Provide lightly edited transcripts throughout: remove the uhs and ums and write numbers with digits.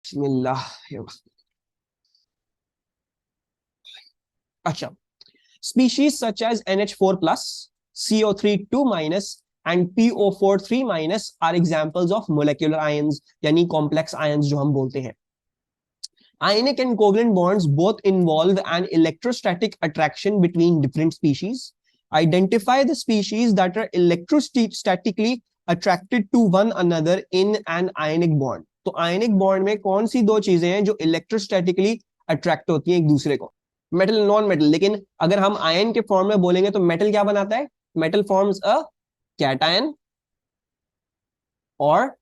बिस्मिल्लाह। अच्छा, species such as NH4 plus, CO3 2 minus and PO4 3 minus are examples of molecular ions, यानी complex ions जो हम बोलते हैं. Ionic and covalent bonds both involve an electrostatic attraction between different species. Identify the species that are electrostatically attracted to one another in an ionic bond. तो ionic bond में कौन सी दो चीजें हैं जो electrostatically attract होती हैं एक दूसरे को? Metal, non metal. लेकिन अगर हम आयन के फॉर्म में बोलेंगे तो मेटल क्या बनाता है? मेटल फॉर्म्स अ कैटायन, और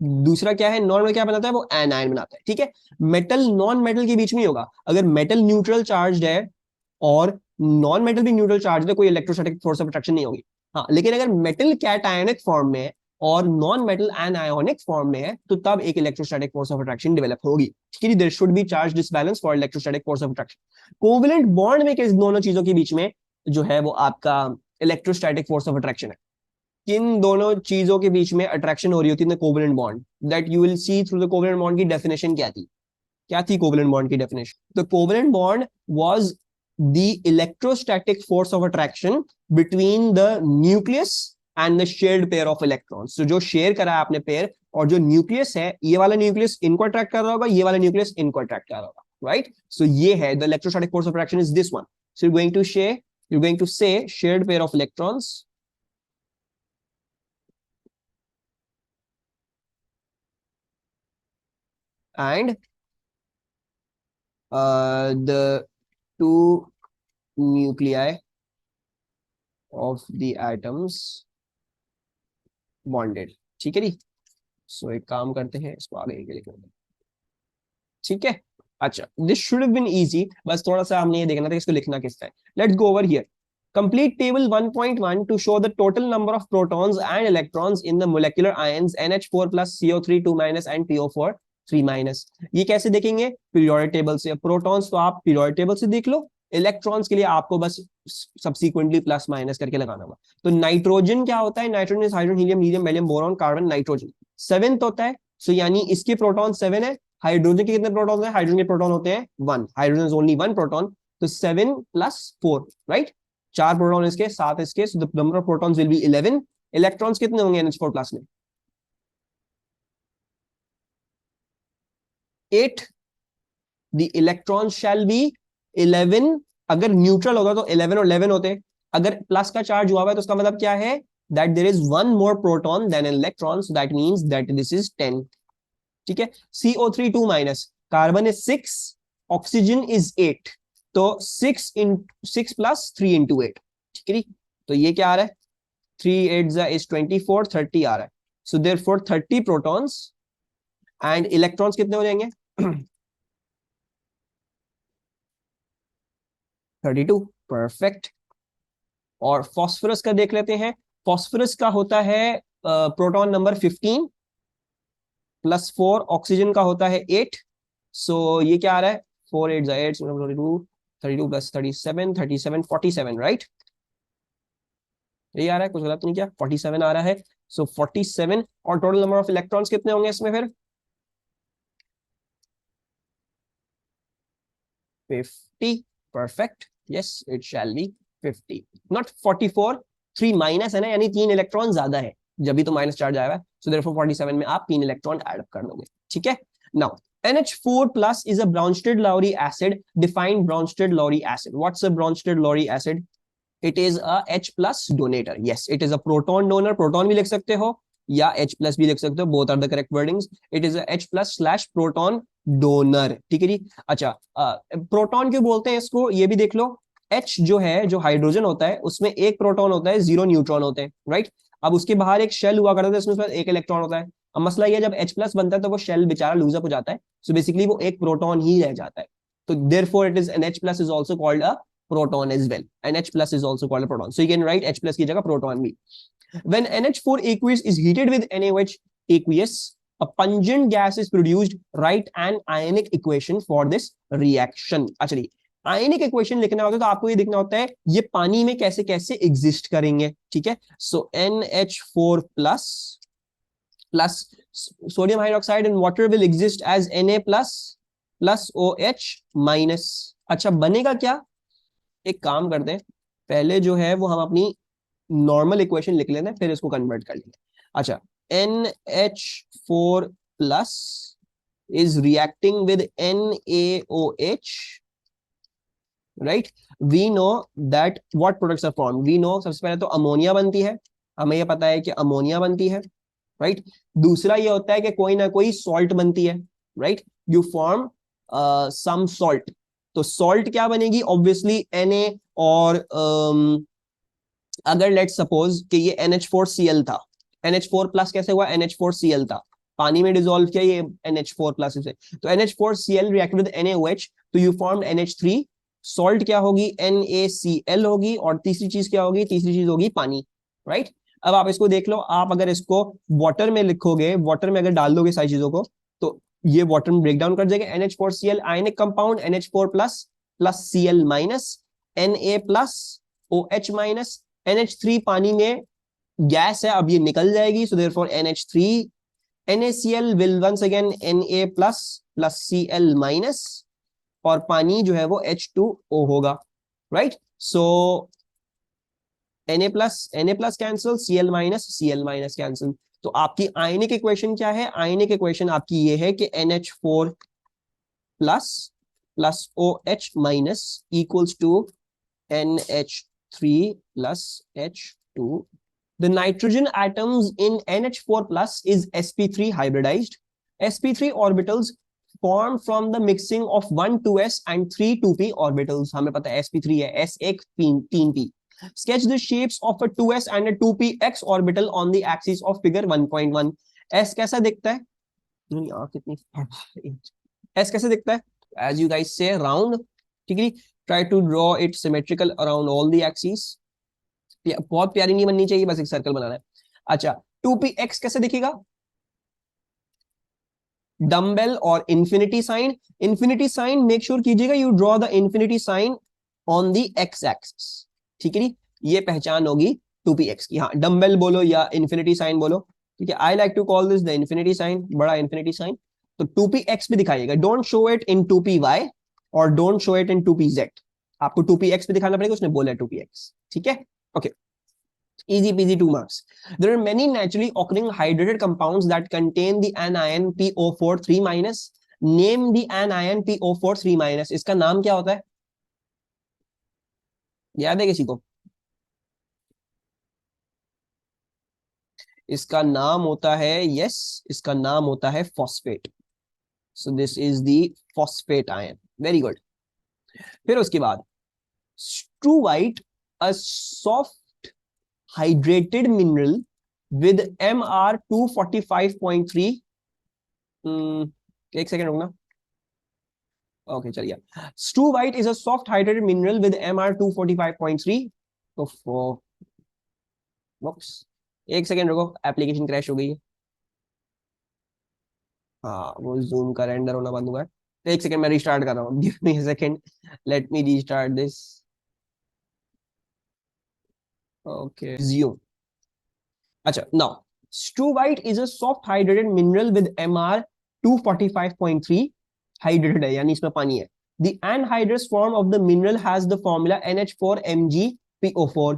दूसरा क्या है? नॉन में क्या बनाता है? वो एनायन बनाता है. ठीक है, मेटल नॉन मेटल के बीच में ही होगा. अगर मेटल न्यूट्रल चार्ज है और नॉन मेटल भी न्यूट्रल चार्ज है, कोई इलेक्ट्रोस्टैटिक फोर्स ऑफ अट्रैक्शन नहीं होगी. हाँ, लेकिन अगर मेटल कैटायनिक फॉर्म में है और नॉन मेटल एनायोनिक फॉर्म में है तो तब एक electrostatic force of attraction develop होगी. ठीक है, there should be charge disbalance for electrostatic force of attraction. Covalent bond में किस दोनों चीजों के बीच में जो है वो आपका इलेक्ट्रोस्टैटिक फोर्स ऑफ अट्रैक्शन है? किन दोनों चीजों के बीच में अट्रैक्शन हो रही होती है covalent bond? That you will see through the covalent bond की डेफिनेशन क्या थी? क्या थी कोवेलेंट बॉन्ड की definition? The covalent bond was the electrostatic force of attraction between the nucleus and the shared pair of electrons. तो जो share करा है आपने पेयर, और जो न्यूक्लियस है, ये वाला न्यूक्लियस इनको अट्रैक्ट कर रहा होगा, ये वाला न्यूक्लियस इनको अट्रैक्ट कर रहा होगा. राइट, सो ये है the electrostatic force of attraction is this one. So you going to say shared pair of electrons and the two nuclei of the atoms bonded. ठीक है जी. सो एक काम करते हैं, इसको आगे के लिखते हैं. ठीक है, अच्छा, this should have been easy. बस थोड़ा सा हमने ये देखना था कि इसको लिखना किस तरह. Let's go over here. Complete table 1.1 to show the total number of protons and electrons in the molecular ions NH4 plus, CO3 2 minus and PO4 3 minus. ये कैसे देखेंगे? पीरियोडिक टेबल से. प्रोटॉन्स तो आप पीरियोडिक टेबल से देख लो, electrons के लिए आपको बस सब्सिक्वेंटली प्लस माइनस करके लगाना होगा. तो नाइट्रोजन क्या होता है? Nitrogen is hydrogen, helium, helium, barium, boron, carbon, nitrogen. 7th होता है. सो यानी इसके प्रोटॉन 7 है. हाइड्रोजन के कितने प्रोटॉन है? हाइड्रोजन के प्रोटॉन होते हैं 1. Hydrogen is only 1 proton. तो 7 + 4, राइट? 4 प्रोटॉन इसके, 7 इसके. So the number of protons will be 11. Electrons कितने होंगे NH4 प्लस में? 8. The electron shall be 11. अगर न्यूट्रल होगा तो 11 और 11 होते हैं. अगर प्लस का चार्ज हुआ है तो उसका मतलब क्या है? That there is one more proton than an electron, so that means that this is 10. ठीक है. CO3 2 minus, carbon is 6, oxygen is 8. तो 6 + 3 × 8. ठीक है. तो ये क्या आ रहा है? 3 8 is 24, 30 आ रहा है. So therefore 30 protons and electrons कितने हो जाएंगे? 32. परफेक्ट. और फॉस्फोरस का देख लेते हैं. फॉस्फोरस का होता है प्रोटॉन नंबर 15 + 4, ऑक्सीजन का होता है 8. सो ये क्या आ रहा है? 4 8 8, 32, 32 + 37, 37, 47, राइट? ये आ रहा है, कुछ गलत नहीं किया, 47 आ रहा है. सो 47. और टोटल नंबर ऑफ इलेक्ट्रॉन्स कितने होंगे इसमें फिर? 50. Perfect. Yes, it shall be 50, not 44. 3 minus है ना, यानी 3 इलेक्ट्रॉन ज्यादा है, जब भी तो माइनस चार्ज आएगा. सो देयरफॉर 47 में आप 3 इलेक्ट्रॉन ऐड कर दोगे. ठीक है. Now NH4 plus is a Bronsted-Lowry acid. Define Bronsted-Lowry acid. What's a Bronsted-Lowry acid? It is a H+ donator. Yes, it is a proton donor. Proton भी लिख सकते हो या H+ भी लिख सकते हो. Both are the correct wordings. It is a H+/proton donor. ठीक है जी. अच्छा, प्रोटॉन क्यों बोलते हैं इसको, ये भी देख लो. H जो है, जो हाइड्रोजन होता है, उसमें एक प्रोटॉन होता है, 0 न्यूट्रॉन होते हैं, राइट? अब उसके बाहर एक शेल हुआ करता है, इसमें एक इलेक्ट्रॉन होता है. अब मसला ये, जब H+ बनता है तो वो शेल बेचारा लूज अप हो जाता है. सो बेसिकली वो एक प्रोटॉन ही रह जाता है. तो therefore it is NH+ is also called a proton as well. NH+ is also called a proton. So you can write H+ की जगह proton भी. When NH4 aqueous is heated with NaOH aqueous, a pungent gas is produced. Write an ionic equation for this reaction. Actually, ionic equation लिखना होता है तो आपको ये देखना होता है ये पानी में कैसे कैसे एग्जिस्ट करेंगे. ठीक है. So NH4+ plus sodium hydroxide and water will exist as Na plus plus OH minus. अच्छा बनेगा क्या, एक काम करते हैं, पहले जो है वो हम अपनी नॉर्मल इक्वेशन लिख लेते हैं, फिर इसको कन्वर्ट कर लेते हैं। अच्छा, NH4 plus is reacting with NaOH, right? We know that what products are formed. We know सबसे पहले तो अमोनिया बनती है, हमें ये पता है कि अमोनिया बनती है, राइट? दूसरा ये होता है कि कोई ना कोई सॉल्ट बनती है, right? You form some salt, तो सॉल्ट क्या बनेगी, ऑब्वियसली Na, और अगर लेट्स सपोज कि ये NH4Cl था, NH4 प्लस कैसे हुआ, NH4Cl था, पानी में डिसॉल्व किया ये NH4 प्लस से, तो NH4Cl रिएक्ट विद NaOH, तो यू फॉर्म्ड NH3, सॉल्ट क्या होगी, NaCl होगी, और तीसरी चीज क्या होगी, तीसरी चीज होगी पानी, राइट? अब आप इसको देख लो, आप अगर इसको वाटर में लिखोगे, वाटर में अगर डाल दोगे सारी चीजों को, तो ये वाटर में ब्रेक डाउन कर जाएगा, NH4Cl आयनिक compound, NH4 plus plus Cl minus, Na plus OH minus, NH3 पानी में गैस है, अब ये निकल जाएगी, so therefore NH3, NaCl will once again Na plus plus Cl minus, और पानी जो है वो H2O होगा, right? So Na plus cancel, Cl minus cancel, तो आपकी आयनिक इक्वेशन क्या है, आयनिक इक्वेशन आपकी ये है कि NH4 plus plus OH minus equals to NH3 plus H2. The nitrogen atoms in NH4 plus is sp3 hybridized. sp3 orbitals formed from the mixing of 1 2s and 3 2p orbitals. हमें पता है sp3 है, s एक 3p. Sketch the shapes of a 2s and a 2p x orbital on the axis of figure 1.1. s कैसा दिखता है, कितनी s कैसे दिखता है, as you guys say round, ठीक है? Try to draw it symmetrical around all the axes. बहुत प्यारी नहीं बननी चाहिए, बस एक सर्कल बनाना है। अच्छा, 2px कैसे दिखेगा, डम्बेल और infinity sign, infinity sign make sure कीजिएगा you draw the infinity sign on the x axis, ठीक है? ये पहचान होगी 2px की, हाँ डम्बेल बोलो या इंफिनिटी साइन बोलो, ठीक है? I like to call this the infinity sign, बड़ा इंफिनिटी साइन, तो 2px भी दिखाइएगा, don't show it in 2py और don't show it in 2pz, आपको 2px पे दिखाना पड़ेगा, उसने बोला 2px, ठीक है? Okay, easy peasy, 2 marks. There are many naturally occurring hydrated compounds that contain the anion PO4 3 minus. Name the anion PO4 3 minus. इसका नाम क्या होता है, याद है किसी को? इसका नाम होता है, यस, इसका नाम होता है phosphate, so this is the phosphate ion, very good. फिर उसके बाद struvite, a soft hydrated mineral with MR 245.3, एक सेकेंड रुकना, ओके चलिए, struvite is a soft hydrated mineral with MR 245.3, तो एक सेकेंड रुको, एप्लीकेशन क्रैश हो गई है, हाँ वो जूम का रेंडर होना बंद हुआ है, तो एक सेकेंड मैं रिस्टार्ट कर रहा हूँ, give me a second, let me restart this, okay zoom. अच्छा, now struvite is a soft hydrated mineral with MR 245.3, hydrated है यानी इसमें पानी है। The anhydrous form of the mineral has the formula NH4MgPO4.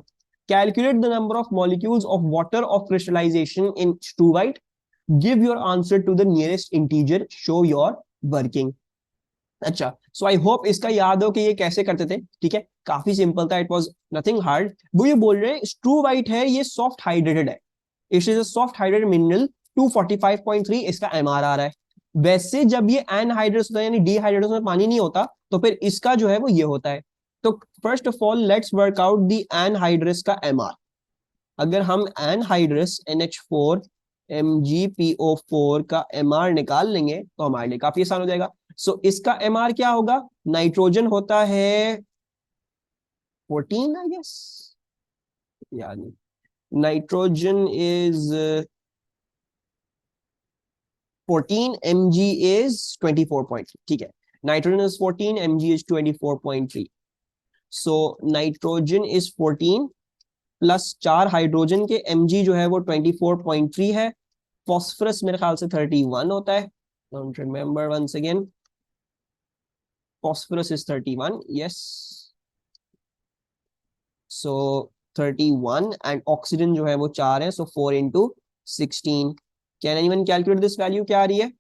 Calculate the number of molecules of water of crystallization in struvite. Give your answer to the nearest integer. Show your working. अच्छा, सो I hope इसका याद हो कि ये कैसे करते थे, ठीक है? काफी सिंपल था, इट वाज नथिंग हार्ड। वो ये बोल रहे हैं स्ट्रूवाइट है, ये सॉफ्ट हाइड्रेटेड है, it is a soft hydrated mineral, 245.3 इसका MR आ रहा है। वैसे जब ये एनहाइड्रस होता है यानी डिहाइड्रेट में पानी नहीं होता, तो फिर इसका जो है वो ये होता है। तो first of all let's work out the anhydrous का MR। अगर हम एनहाइड्रस NH4 MgPO4 का MR निकाल लेंगे तो हमारे लिए काफी आसान हो जाएगा। सो इसका MR क्या होगा, नाइट्रोजन होता है 14 आई गेस, यानी नाइट्रोजन इज 14, Mg is 24.3, ठीक है? Nitrogen is 14, Mg is 24.3, so nitrogen is 14 plus 4 hydrogen के Mg जो है वो 24.3 है, फॉस्फरस मेरे ख्याल से 31 होता है, don't remember once again, phosphorus is 31, yes, so 31 and oxygen जो है वो 4 है, so 4 into 16, can anyone calculate this value, क्या आ रही है?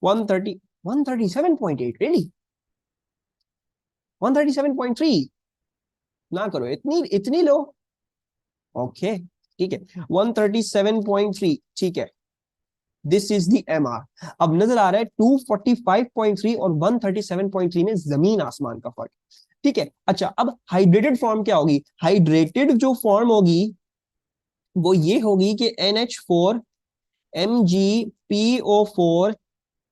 130 137.8, really? 137.3? ना करो, इतनी इतनी लो, ओके ठीक है, 137.3, ठीक है, दिस इज द MR। अब नजर आ रहा है 245.3 और 137.3 में जमीन आसमान का फर्क, ठीक है। अच्छा, अब हाइड्रेटेड फॉर्म क्या होगी? हाइड्रेटेड जो फॉर्म होगी वो ये होगी कि NH4 MgPO4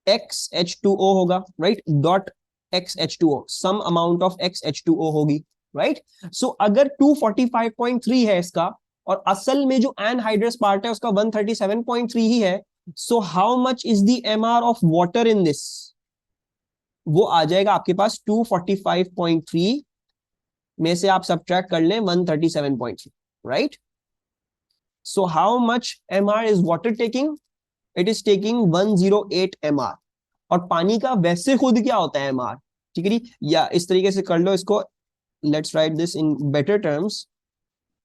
XH2O होगा, right, dot XH2O, some amount of XH2O होगी, राइट। सो अगर 245.3 है इसका और असल में जो एनहाइड्रस पार्ट है उसका 137.3 ही है, so how much is the MR of water in this? वो आ जाएगा आपके पास 245.3 में से आप सब्ट्रैक्ट कर लें 137.3, right. So how much MR is water taking? It is taking 108 MR। और पानी का वैसे खुद क्या होता है MR, ठीक है जी, या इस तरीके से कर लो इसको, let's write this in better terms,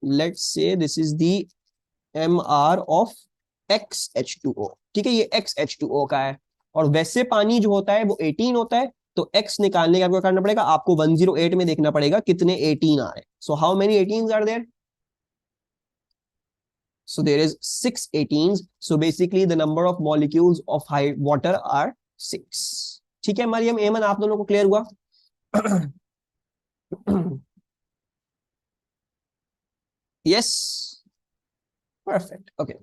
let's say this is the MR of XH2O, ठीक है, ये XH2O का है, और वैसे पानी जो होता है वो 18 होता है, तो X निकालने का आपको करना पड़ेगा, आपको 108 में देखना पड़ेगा कितने 18 आ रहे हैं। So how many 18s are there? So there is 6 18s. So basically the number of molecules of high water are 6. ठीक है मरियम, एमन, आप दोनों को क्लियर हुआ? Yes, perfect. Okay,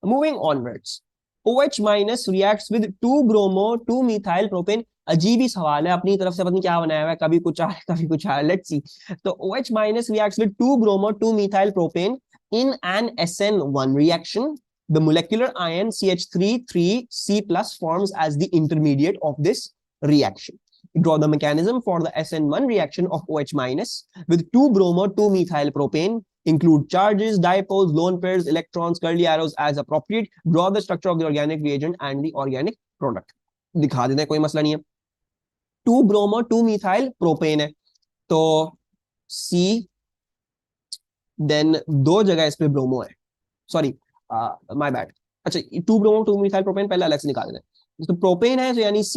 moving onwards. OH minus reacts with 2-bromo 2-methyl propane। अजीब ही सवाल है, अपनी तरफ से पता नहीं क्या बनाया हुआ है, कभी कुछ आ रहा है कभी कुछ आ रहा है, लेट्स सी। तो OH minus reacts with 2-bromo 2-methyl propane in an SN1 reaction. The molecular ion CH3 plus forms as the intermediate of this reaction. Draw the mechanism for the SN1 reaction of OH minus with 2-bromo 2-methyl propane. Include charges, dipoles, lone pairs, electrons, curly arrows as appropriate. Draw the structure of the organic reagent and the organic product. दिखा देते हैं, कोई मसला नहीं है। 2-bromo 2-methyl propane है, तो C, then दो जगह इस पे ब्रोमो है, सॉरी माय बैड, अच्छा 2-bromo 2-methyl propane पहले अलग से निकाल देते हैं। तो प्रोपेन है तो यानी C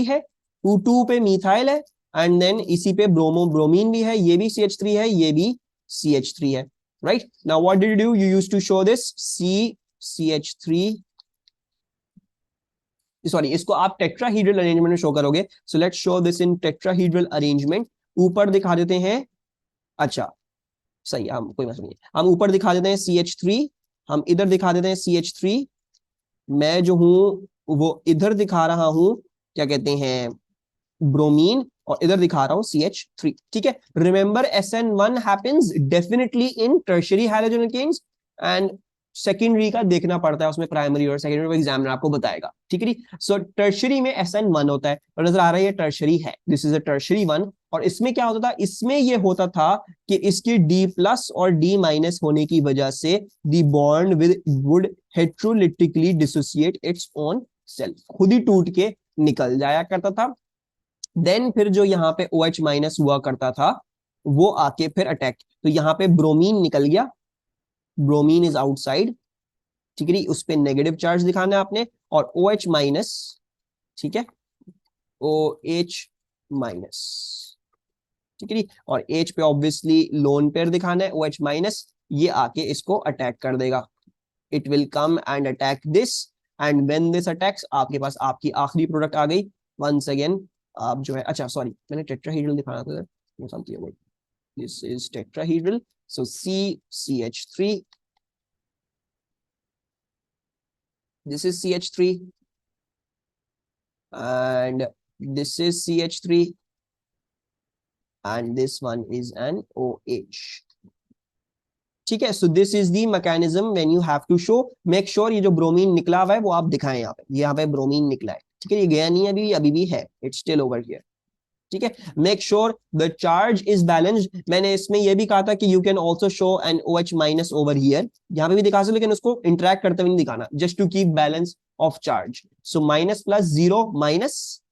है, 2 पे मिथाइल है, एंड देन इसी पे ब्रोमो ब्रोमीन भी है, ये भी CH3 है, ये भी CH3 है, right. Now what did you do? You used to show this CH3, sorry इसको आप टेट्राहीड्रल अरेंजमेंट में शो करोगे, so let's show this in tetrahedral arrangement. ऊपर दिखा देते हैं, अच्छा सही, हम कोई मसला नहीं, हम ऊपर दिखा देते हैं CH3, हम इधर दिखा देते हैं CH3, मैं जो हूं वो इधर दिखा रहा हूं क्या कहते हैं ब्रोमीन, और इधर दिखा रहा हूं CH3, ठीक है। Remember SN1 happens definitely in tertiary halogen alkanes, and secondary का देखना पड़ता है उसमें, प्राइमरी और सेकेंडरी वो एग्जामिनर आपको बताएगा, ठीक है। सो टर्शियरी में SN1 होता है, और नजर आ रहा है ये टर्शियरी है, दिस इज अ टर्शियरी 1। और इसमें क्या होता था? इसमें ये होता था कि इसकी D+ और D- होने की वजह से the bond with would heterolytically dissociate its own self, खुद ही टूट के निकल जाया करता था। देन फिर जो यहाँ पे OH- हुआ करता था वो आके फिर अटैक, तो यहाँ पे ब्रोमीन निकल गया, ब्रोमीन इज आउटसाइड, ठीक है, उस पे नेगेटिव चार्ज दिखाना है आपने, और OH-, ठीक है, OH-, ठीक है, और H पे ऑब्वियसली लोन पेयर दिखाना है, OH-, ये आके इसको अटैक कर देगा, it will come and attack this, and when this attacks आपके पास आपकी आखिरी प्रोडक्ट आ गई। वंस अगेन आप जो है, अच्छा सॉरी मैंने टेट्राहीड्रल दिखाना था, this is tetrahedral, so CH3, this is CH3 and this is CH3 and this one is an OH, ठीक है। So this is the mechanism when you have to show, make sure ये जो bromine निकला हुआ है वो आप दिखाएं, यहाँ पे ब्रोमीन निकला है, ठीक है, ये गया नहीं है अभी, अभी भी है, इट्स स्टिल ओवर हियर, ठीक है, make sure the charge is balanced. मैंने इसमें यह भी कहा था कि you can also show N OH minus over here, यहाँ पे भी दिखा सकते, लेकिन उसको इंटरेक्ट करते हुए नहीं दिखाना, just to keep balance of charge. So minus plus zero minus,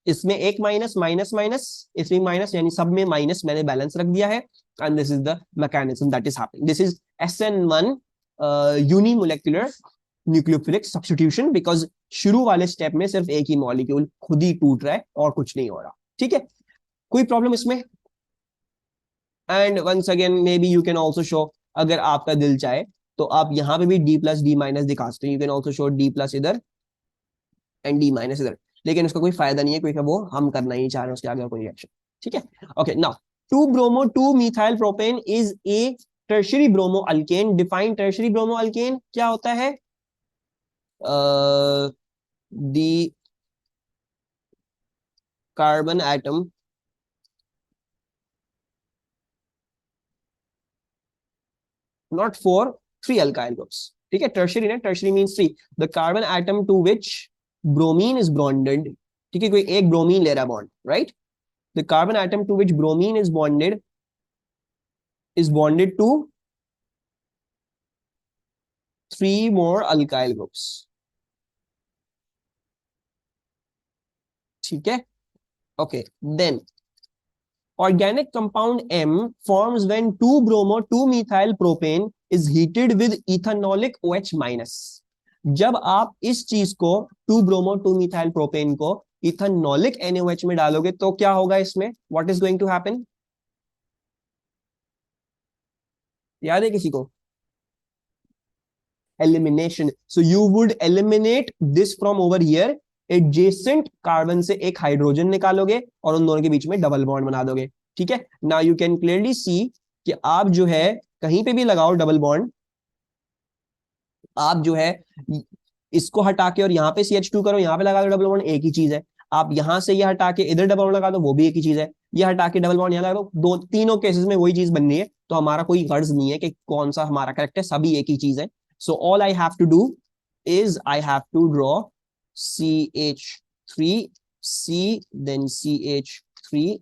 इसमें एक माइनस माइनस माइनस, इसमें माइनस, यानी सब में माइनस मैंने बैलेंस रख दिया है। And this is the mechanism that is happening. This is SN1 unimolecular nucleophilic substitution, because शुरू वाले स्टेप में सिर्फ एक ही मॉलिक्यूल खुद ही टूट रहा है और कुछ नहीं हो रहा। ठीक है, कोई प्रॉब्लम इसमें? And once again maybe you can also show, अगर आपका दिल चाहे तो आप यहाँ पे भी D प्लस D माइनस दिखा सकते हैं। You can also show D plus इधर एंड D माइनस इधर, लेकिन उसका कोई फायदा नहीं है क्योंकि वो हम करना ही चाह रहे हैं उसके आगे कोई रिएक्शन। ठीक है, okay now 2 bromo 2 methyl propane is a tertiary bromo alkane. Define tertiary bromo alkane क्या होता है? The carbon atom not 4 3 alkyl groups। ठीक है, टर्शियरी ना, tertiary means 3, the carbon atom to which bromine is bonded. ठीक है, कोई एक ब्रोमीन ले रहा है bond, right? The carbon atom to which bromine is bonded to 3 more alkyl groups। ठीक है, okay, then organic compound M forms when 2 bromo 2 methyl propane is heated with ethanolic OH minus। जब आप इस चीज को 2 bromo 2 methyl propane को ethanolic NaOH में डालोगे तो क्या होगा इसमें? What is going to happen? याद है किसी को? Elimination. So you would eliminate this from over here, adjacent carbon से एक हाइड्रोजन निकालोगे और उन दोनों के बीच में डबल बॉन्ड बना दोगे। ठीक है, now you can clearly see कि आप जो है कहीं पे भी लगाओ डबल बॉन्ड, आप जो है इसको हटा के और यहाँ पे CH2 करो, यहाँ पे लगा दो डबल बॉन्ड, एक ही चीज है। आप यहां से ये हटा के इधर डबल बॉन्ड लगा दो, वो भी एक ही चीज है। ये हटा के डबल बॉन्ड यहाँ लगा दो, दो तीनों केसेस में वही चीज बन रही है। तो हमारा कोई गर्ज नहीं है कि कौन सा हमारा करेक्ट है, सभी एक ही चीज है। So all I have to do is I have to draw CH3 C then CH3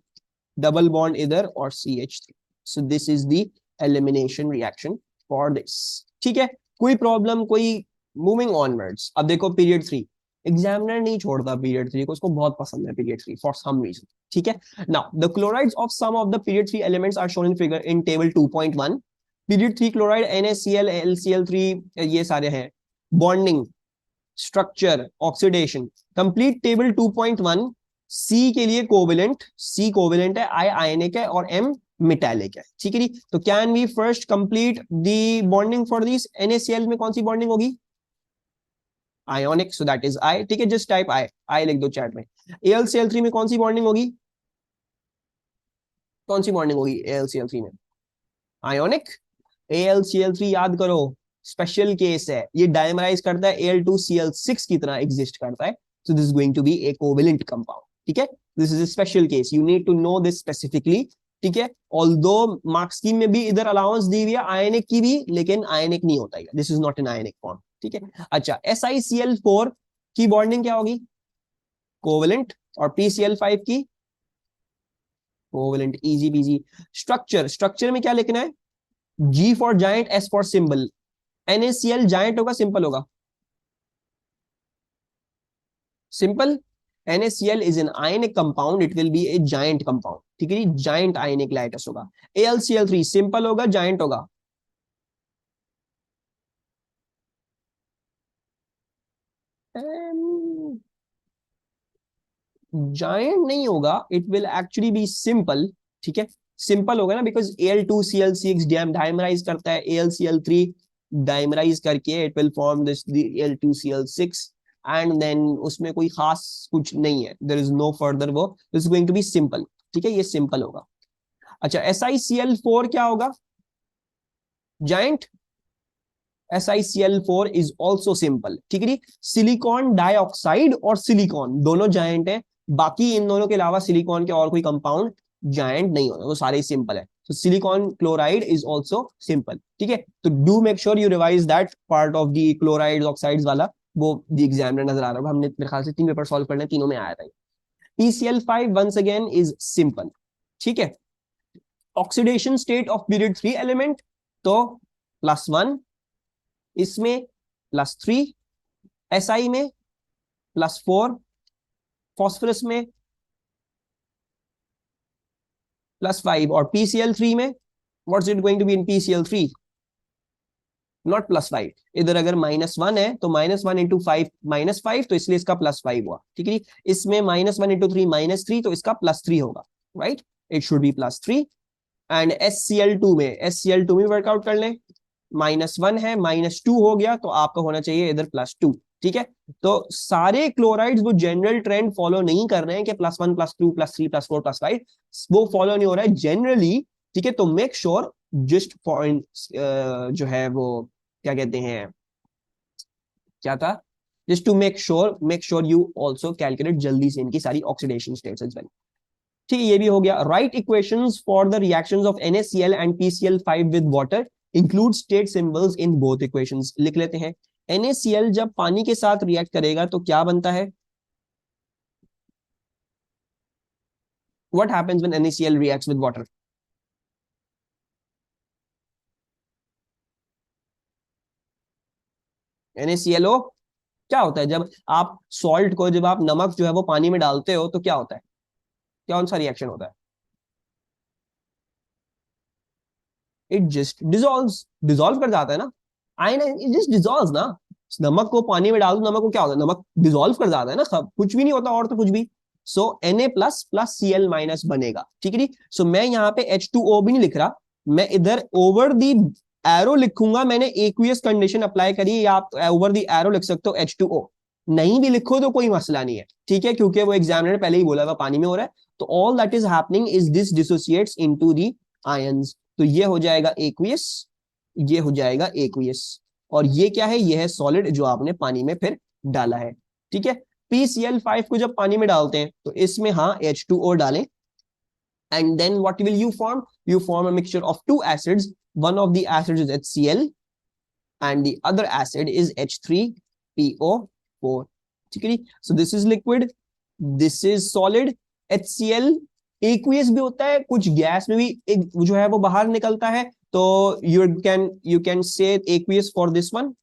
double bond इधर और CH3। So this is the elimination reaction for this. ठीक है, कोई प्रॉब्लम? कोई? मूविंग ऑनवर्ड्स, अब देखो पीरियड 3, एग्जामिनर नहीं छोड़ता पीरियड 3 को, उसको बहुत पसंद है पीरियड 3 फॉर सम रीजन। ठीक है, now the chlorides of some of the period 3 elements are shown in figure in table 2.1। Period 3 chloride NaCl LCl3 ये सारे हैं। Bonding, structure, oxidation, complete table 2.1। C के लिए कोवेलेंट, C कोवेलेंट है, I ionic है और M मेटालिक है। ठीक है जी, तो can we first complete the bonding for this? NaCl में कौन सी बॉन्डिंग होगी? Ionic, so that is I। ठीक है, जस्ट टाइप I लिख दो चैट में। AlCl3 में कौन सी बॉन्डिंग होगी? कौन सी बॉन्डिंग होगी AlCl3 में? आयोनिक। AlCl3 याद करो, स्पेशल केस है, ये डायमराइज करता है, Al2Cl6 की तरह एग्जिस्ट करता है। So this is going to be a covalent compound. ठीक है, this is a special case, you need to know this specifically. ठीक है, ऑल्दो मार्क्स स्कीम में भी इधर अलाउंस दी हुई है आयनिक की भी, लेकिन आयनिक नहीं होता है, this is not an ionic form. ठीक है, अच्छा SiCl4 की बॉन्डिंग क्या होगी? कोवेलेंट। और PCl5 की कोवेलेंट, इजी बीजी। स्ट्रक्चर, स्ट्रक्चर में क्या लिखना है? G for giant, S for symbol. NaCl giant होगा सिंपल होगा? Simple. NaCl is an ionic compound, it will be a giant compound। ठीक है जी, giant ionic lattice होगा। AlCl3 सिंपल होगा giant होगा? जायंट नहीं होगा, it will actually be simple. ठीक है, सिंपल होगा ना, बिकॉज Al2Cl6 डायमराइज करता है, AlCl3 डायमराइज करके it will form this Al2Cl6 and then उसमें कोई खास कुछ नहीं है, देयर इज नो फर्दर वो, this is going to be simple. ठीक है, ये सिंपल होगा। अच्छा SiCl4 क्या होगा? Giant. SiCl4 is also simple. ठीक है, सिलिकॉन डाइऑक्साइड और सिलिकॉन दोनों जायंट है, बाकी इन दोनों के अलावा सिलिकॉन के और कोई कंपाउंड जायंट नहीं होगा, वो सारे सिंपल है। तो silicon chloride is also simple. ठीक है, तो do make sure you revise that part of the chloride oxides वाला, वो द एग्जामिनर नजर आ रहा होगा, हमने मेरे ख्याल से 3 पेपर सॉल्व करने, तीनों में आया था। PCl5 once again is simple, ठीक है। Oxidation state of period 3 element, तो +1, इसमें +3, SI में +4, फॉस्फोरस में +5, और PCl3 में what's it going to be in PCl3? Not +5, इधर अगर -1 है तो -1 इंटू 5 -5, तो इसलिए इसका +5 हुआ, ठीक है। इसमें -1 इंटू 3 -3, तो इसका +3 होगा, right, it should be +3। And SCl2 में वर्कआउट कर लें, -1 है, -2 हो गया, तो आपका होना चाहिए इधर +2, ठीक है। तो सारे क्लोराइड्स वो जनरल ट्रेंड फॉलो नहीं कर रहे हैं कि +1 +2 +3 +4 +5, वो फॉलो नहीं हो रहा है जनरली, ठीक है। तो मेक श्योर जस्ट फॉर जो है वो क्या कहते हैं, क्या था, just to make sure you also calculate जल्दी से इनकी सारी ऑक्सीडेशन स्टेट्स एज वेल, ठीक है। ये भी हो गया। Right equations for the reactions of NaCl and PCl5 with water, include state symbols in both equations. लिख लेते हैं, NaCl जब पानी के साथ रिएक्ट करेगा तो क्या बनता है, what happens when NaCl reacts with water? NaClO क्या होता है, जब आप सॉल्ट को, जब आप नमक जो है वो पानी में डालते हो तो क्या होता है, कौन सा रिएक्शन होता है? इट जस्ट डिजोल्व कर जाता है ना, आयन इट जस्ट डिजोल्व ना। नमक को पानी में डाल दो, नमक को क्या होता है, नमक डिजोल्व कर जाता है ना, सब कुछ भी नहीं होता और तो कुछ भी। सो Na++Cl- बनेगा, ठीक है। सो मैं यहाँ पे H2O भी नहीं लिख रहा, मैं इधर ओवर दी एरो लिखूंगा, मैंने एक्वियस कंडीशन अप्लाई करी, या आप ओवर दी एरो लिख सकते हो H2O, नहीं भी लिखो तो कोई मसला नहीं है, ठीक है, क्योंकि वो एग्जामिनर ने पहले ही बोला था पानी में हो रहा है। तो all that is happening is this dissociates into the ions, तो ये हो जाएगा एक्वियस, ये हो जाएगा एक्वियस, और ये क्या है, ये है सॉलिड जो आपने पानी में फिर डाला है, ठीक है। PCl5 को जब पानी में डालते हैं तो इसमें हाँ H2O डालें, and then what will you form? You form a mixture of two acids, one of the acids is HCl and the other acid is H3PO4, ठीक है। so this is liquid, this is solid। HCl aqueous भी होता है, कुछ gas में भी एक जो है वो बाहर निकलता है, तो you can say aqueous for this one,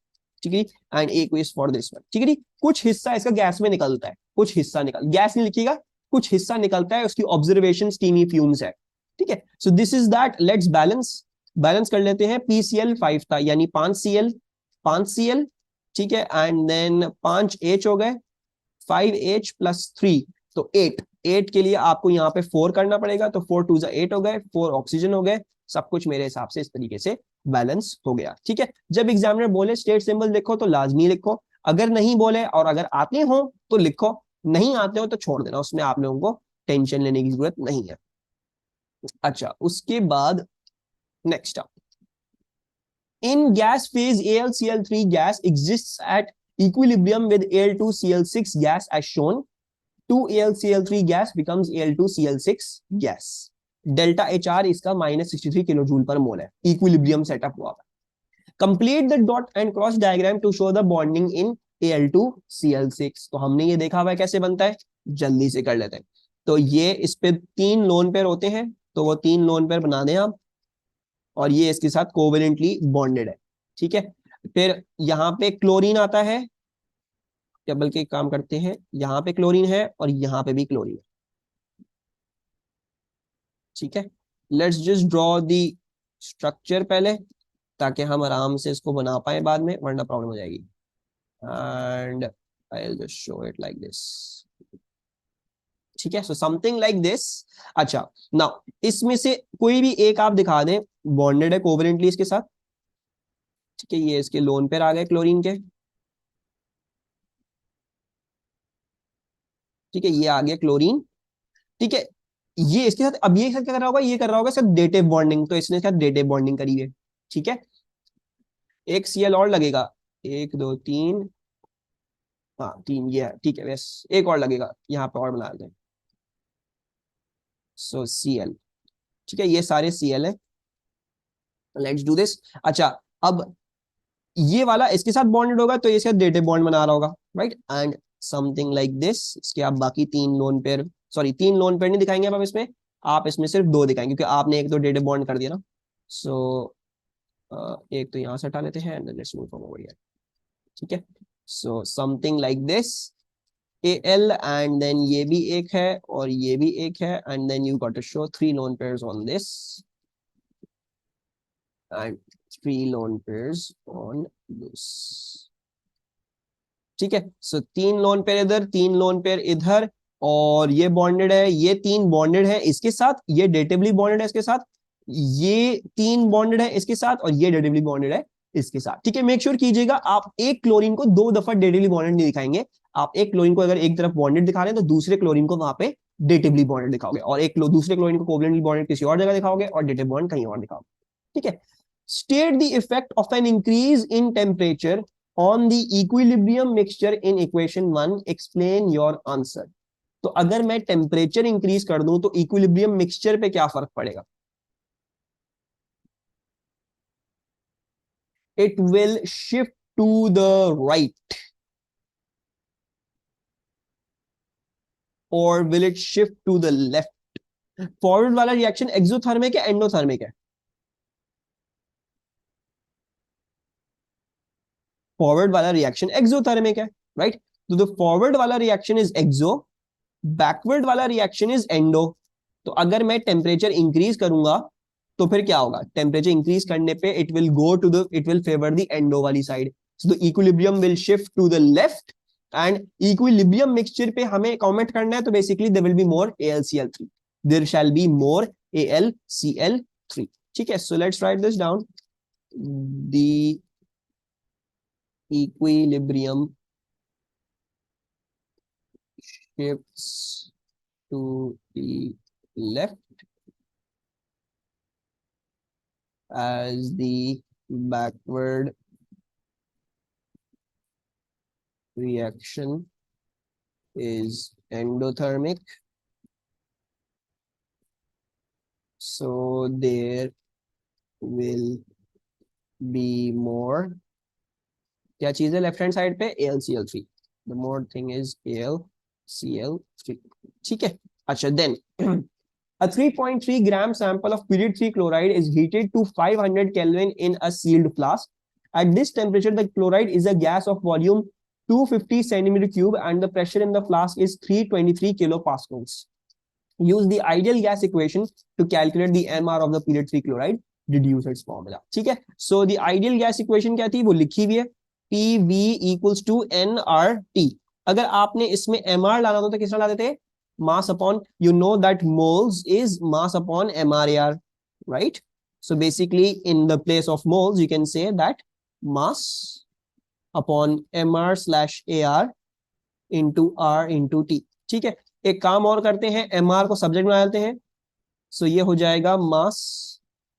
ठीक है, and aqueous for this one, ठीक है। कुछ हिस्सा इसका गैस में निकलता है, कुछ हिस्सा निकल, गैस नहीं लिखिएगा, कुछ हिस्सा निकलता है, उसकी ऑब्जर्वेशन स्टीमी फ्यूम्स है, ठीक है। So this is that, let's balance कर लेते हैं। PCl5 था, यानी 5Cl, ठीक है, एंड देन 5H हो गए, 5H + 3, तो 8 के लिए आपको यहाँ पे 4 करना पड़ेगा, तो 4 2 8 हो गए, 4 ऑक्सीजन हो गए, सब कुछ मेरे हिसाब से इस तरीके से बैलेंस हो गया, ठीक है। जब एग्जामिनर बोले स्टेट सिंबल लिखो तो लाजमी लिखो, अगर नहीं बोले और अगर आते हो तो लिखो, नहीं आते हो तो छोड़ देना, उसमें आप लोगों को टेंशन लेने की जरूरत नहीं है। अच्छा, उसके बाद next up, in gas phase AlCl3 gas exists at equilibrium with Al2Cl6 gas as shown, 2AlCl3 gas becomes Al2Cl6 gas। Delta HR इसका -63 किलो जूल पर मोल है, इक्विलिब्रियम सेटअप हुआ। Complete the dot and cross diagram to show the bonding in Al2Cl6। तो हमने ये देखा हुआ है कैसे बनता है, जल्दी से कर लेते हैं। तो ये इस पे 3 लोन पेयर होते हैं, तो वो 3 लोन पेयर बना दें आप, और ये इसके साथ कोवेलेंटली बॉन्डेड है, ठीक है। फिर यहाँ पे क्लोरीन आता है, या बल्कि एक काम करते हैं, यहाँ पे क्लोरीन है और यहाँ पे भी क्लोरीन है, ठीक है। Let's just draw the structure पहले, ताकि हम आराम से इसको बना पाए बाद में, वरना प्रॉब्लम हो जाएगी। And I will just show it like this, ठीक है, सो समथिंग लाइक दिस। अच्छा, नाउ इसमें से कोई भी एक आप दिखा दें बॉन्डेड है कोवेलेंटली इसके साथ, ठीक है। ये इसके लोन पेयर आ गए क्लोरीन के, ठीक है, ये आ गया क्लोरीन, ठीक है। ये इसके साथ, अब ये साथ क्या कर रहा होगा, ये कर रहा होगा सर डेटिव बॉन्डिंग, तो इसने साथ डेटिव बॉन्डिंग करी है, ठीक है। एक Cl और लगेगा, 1 2 3, हाँ 3 ये है, ठीक है, बस एक और लगेगा, यहाँ पे और बना देते हैं, सो Cl, ठीक है, ये सारे Cl है। Let's do this. अच्छा, अब ये वाला इसके साथ बॉन्डेड होगा, तो ये इसके साथ डेटिव बॉन्ड बना रहा होगा, right, and something like this. इसके आप बाकी 3 lone pair sorry 3 lone pair नहीं दिखाएंगे अब इसमें, आप इसमें सिर्फ 2 दिखाएंगे क्योंकि आपने एक तो डेट बॉन्ड कर दिया ना। सो एक तो यहाँ से हटा लेते हैं and let's move forward here. ठीक है, so something like this A L, and then ये भी एक है और ये भी एक है, and then you got to show 3 lone pairs on this and 3 lone pairs on this. ठीक है, सो 3 लोन पेयर इधर, 3 लोन पेयर इधर, और ये बॉन्डेड है, ये 3 बॉन्डेड है इसके साथ, ये डेटिवली बॉन्डेड है इसके साथ, ये 3 बॉन्डेड है इसके साथ, और ये डेटिवली बॉन्डेड है इसके साथ। ठीक है, मेक श्योर कीजिएगा आप एक क्लोरीन को 2 दफा डेटिवली बॉन्डेड नहीं दिखाएंगे। आप एक क्लोरीन को अगर एक तरफ बॉन्डेड दिखा रहे हैं तो दूसरे क्लोरीन को वहां पे डेटिवली बॉन्डेड दिखाओगे, और एक दूसरे क्लोरीन को कोवलेंटली बॉन्डेड किसी और जगह दिखाओगे, और डेटिव बॉन्ड कहीं और दिखाओगे। ठीक है, state the effect of an increase in temperature on the equilibrium mixture in equation 1, explain your answer। तो अगर मैं टेम्परेचर इंक्रीज कर दूं तो इक्विलिब्रियम मिक्सचर पे क्या फर्क पड़ेगा? It will shift to the right or will it shift to the left? Forward वाला रिएक्शन एक्सोथर्मिक है एंडोथर्मिक है? फॉरवर्ड वाला रिएक्शन एक्सोथर्मिक है, राइट? तो द फॉरवर्ड वाला रिएक्शन इज एक्सो, बैकवर्ड वाला रिएक्शन इज एंडो। तो अगर मैं टेम्परेचर इंक्रीज करूंगा तो फिर क्या होगा? टेम्परेचर इंक्रीज करने पे it will go to the, it will favour the endo वाली side, so the equilibrium will shift to the left, and equilibrium mixture पे हमें कमेंट करना है, तो basically there will be more AlCl3, there shall be more AlCl3। ठीक है, so let's write this down, the equilibrium shifts to the left as the backward reaction is endothermic, so there will be more, क्या चीज है left hand side पे? AlCl3, the more thing is AlCl3। ठीक है, अच्छा then a 3.3 gram sample of period 3 chloride is heated to 500 Kelvin in a sealed flask. At this temperature the chloride is a gas of volume 250 centimeter cube and the pressure in the flask is 323 kilopascals. Use the ideal gas equation to calculate the MR of the period 3 chloride, deduce its formula। ठीक है, so the ideal gas equation क्या थी वो लिखी हुई है, PV equals to nRT। अगर आपने इसमें MR लाना होता तो किस तरह लाते थे? mass upon, you know that moles is mass upon MRAR, right? So basically in the place of moles you can say that mass upon MR/AR into R into T। ठीक है, एक काम और करते हैं, MR को सब्जेक्ट बना लेते हैं, सो ये हो जाएगा mass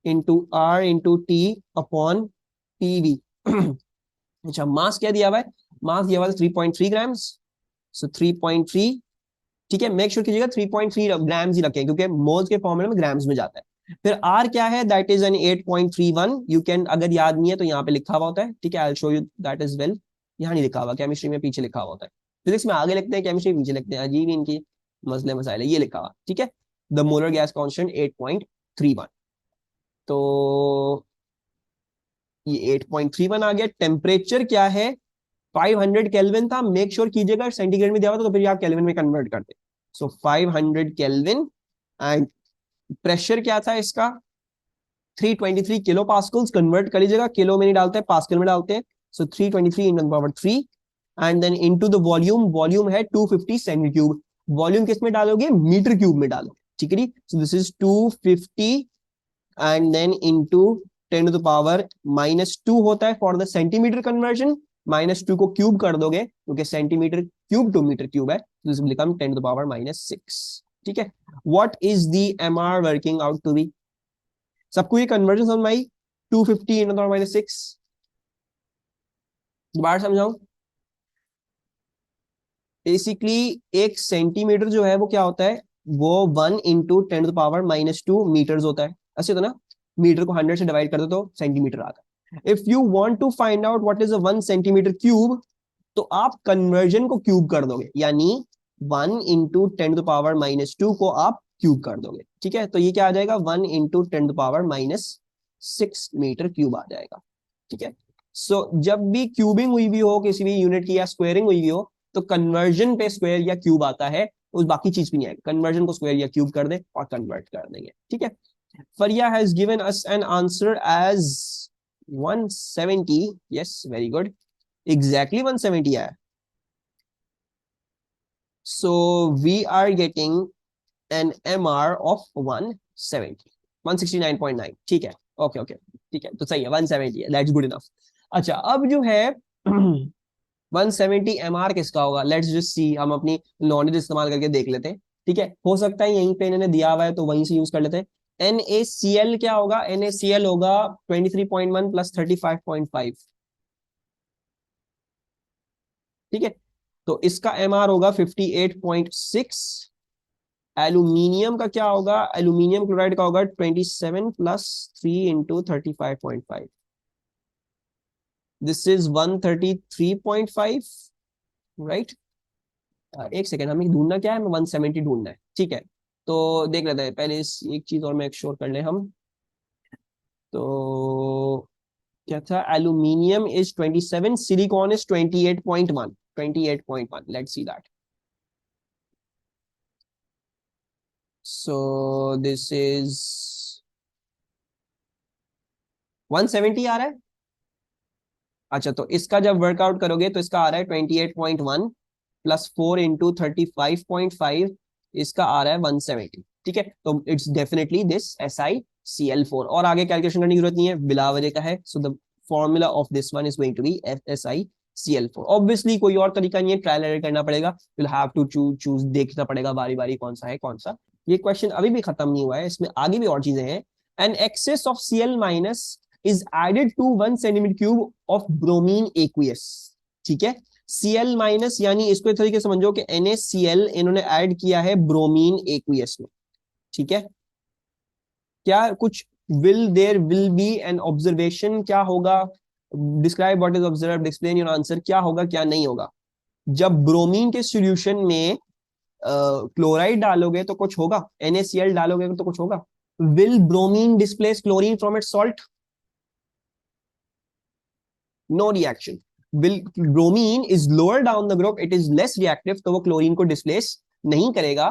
into R into T upon PV। अच्छा, मास क्या दिया हुआ है? मास दिया हुआ है 3.3 ग्राम्स, सो 3.3। ठीक है, मेक श्योर कीजिएगा 3.3 ग्राम्स ही रखें क्योंकि मोल्स के फॉर्मूले में ग्राम्स में जाता है। फिर आर क्या है? That is N 8.31। You can, अगर याद नहीं है तो यहाँ पे लिखा हुआ होता है। ठीक है, I will show you that is well. यहाँ नहीं लिखा हुआ, केमिस्ट्री में पीछे लिखा हुआ होता है, फिजिक्स में आगे लिखते हैं, केमिस्ट्री पीछे लिखते हैं, अजीब इनकी मसले मसाइल है। ये लिखा हुआ, ठीक है, द मोलर गैस कांस्टेंट 8.31। तो ये 8.31 आ गया। टेम्परेचर क्या है? 500 केल्विन था। मेक श्योर कीजिएगा सेंटीग्रेड में दिया हुआ था तो फिर आप केल्विन में कन्वर्ट करते। सो 500 केल्विन, एंड प्रेशर क्या था इसका? 323 किलो पास्कल्स। कन्वर्ट कर लीजिएगा, किलो में नहीं डालते हैं, पास्कल में डालते हैं। So 323 × 10⁻³ and then into the volume. Volume है 250 सेंटी क्यूब। वॉल्यूम किस में डालोगे? मीटर क्यूब में डालोगे। ठीक है, so this is 250 and then into 10⁻⁻² होता है फॉर द सेंटीमीटर कन्वर्जन। -2 को क्यूब कर दोगे क्योंकि centimetre cube to metre cube है, तो दिस विल बिकम 10⁻⁻6। ठीक है, what is the MR working out to be? सबको ये कन्वर्जन समझ में आई? 250 × 10⁻⁶। दोबारा समझाऊं? बेसिकली एक सेंटीमीटर जो है वो क्या होता है? वो 1 × 10⁻⁻² मीटर्स होता है। ऐसे तो ना, मीटर को 100 से डिवाइड कर दो तो सेंटीमीटर आता है। If you want to find out what is a 1 centimetre cube, तो आप कन्वर्जन को क्यूब कर दोगे, यानी 1 × 10⁻⁻2 को आप क्यूब कर दोगे, ठीक है, तो ये क्या आ जाएगा, 1 × 10⁻⁻6 मीटर क्यूब आ जाएगा, ठीक है। सो जब भी क्यूबिंग हुई भी हो किसी भी यूनिट की या स्क्वायरिंग हुई भी हो, तो कन्वर्जन पे स्क्वायर या क्यूब आता है, उस बाकी चीज भी नहीं आएगी, कन्वर्जन को स्क्वायर या क्यूब कर दे और कन्वर्ट कर देंगे, ठीक है। Fariya has given us an answer as 170, yes very good, exactly 170 आया। So we are getting an MR of 170, 169.9, ठीक है, ओके ओके, ठीक है, तो सही है, 170 है, दैट्स गुड इनफ। अच्छा, अब जो है 170 MR किसका होगा, लेट्स जस्ट सी, हम अपनी नॉलेज इस्तेमाल करके देख लेते हैं, ठीक है, हो सकता है यहीं पे इन्होंने दिया हुआ है तो वहीं से यूज कर लेते हैं। NaCl क्या होगा, NaCl होगा 23.1 प्लस 35.5, ठीक है, तो इसका MR होगा 58.6। एल्यूमिनियम का क्या होगा, एल्यूमिनियम क्लोराइड का होगा 27 प्लस 3 × 35.5, दिस इज 133.5, राइट। एक सेकेंड, हमें ढूंढना क्या है, हमें 170 ढूंढना है, ठीक है, तो देख लेते हैं पहले इस एक चीज और मेक श्योर कर ले हम, तो क्या था, aluminium is 27, silicon is 28.1, 28.1, let's see that, so this is 170 आ रहा है। अच्छा, तो इसका जब वर्कआउट करोगे तो इसका आ रहा है 28.1 प्लस 4 × 35.5, इसका आ रहा है 170, ठीक है, तो इट्स डेफिनेटली दिस SiCl4, और आगे कैलकुलेशन करने की जरूरत नहीं है, बिला वजह का है, so the formula of this one is going to be SiCl4। Obviously कोई और तरीका नहीं है, ट्रायल एरर करना पड़ेगा, विल हैव टू चूज, देखना पड़ेगा बारी बारी कौन सा है कौन सा। ये क्वेश्चन अभी भी खत्म नहीं हुआ है, इसमें आगे भी और चीजें हैं। An excess of Cl minus is added to 1 centimeter cube of bromine aqueous, ठीक है, Cl माइनस यानी इसको इस तरीके से समझो कि NaCl इन्होंने ऐड किया है ब्रोमीन एक्वियस में, ठीक है, क्या कुछ विल बी एन ऑब्जर्वेशन, क्या होगा, describe what is observed, explain your answer, क्या होगा क्या नहीं होगा, जब ब्रोमीन के सॉल्यूशन में क्लोराइड डालोगे तो कुछ होगा, NaCl डालोगे तो कुछ होगा, will bromine displace chlorine from its salt, no reaction, will bromine is lower down the group, it is less reactive, तो वो क्लोरीन को डिस्प्लेस नहीं करेगा,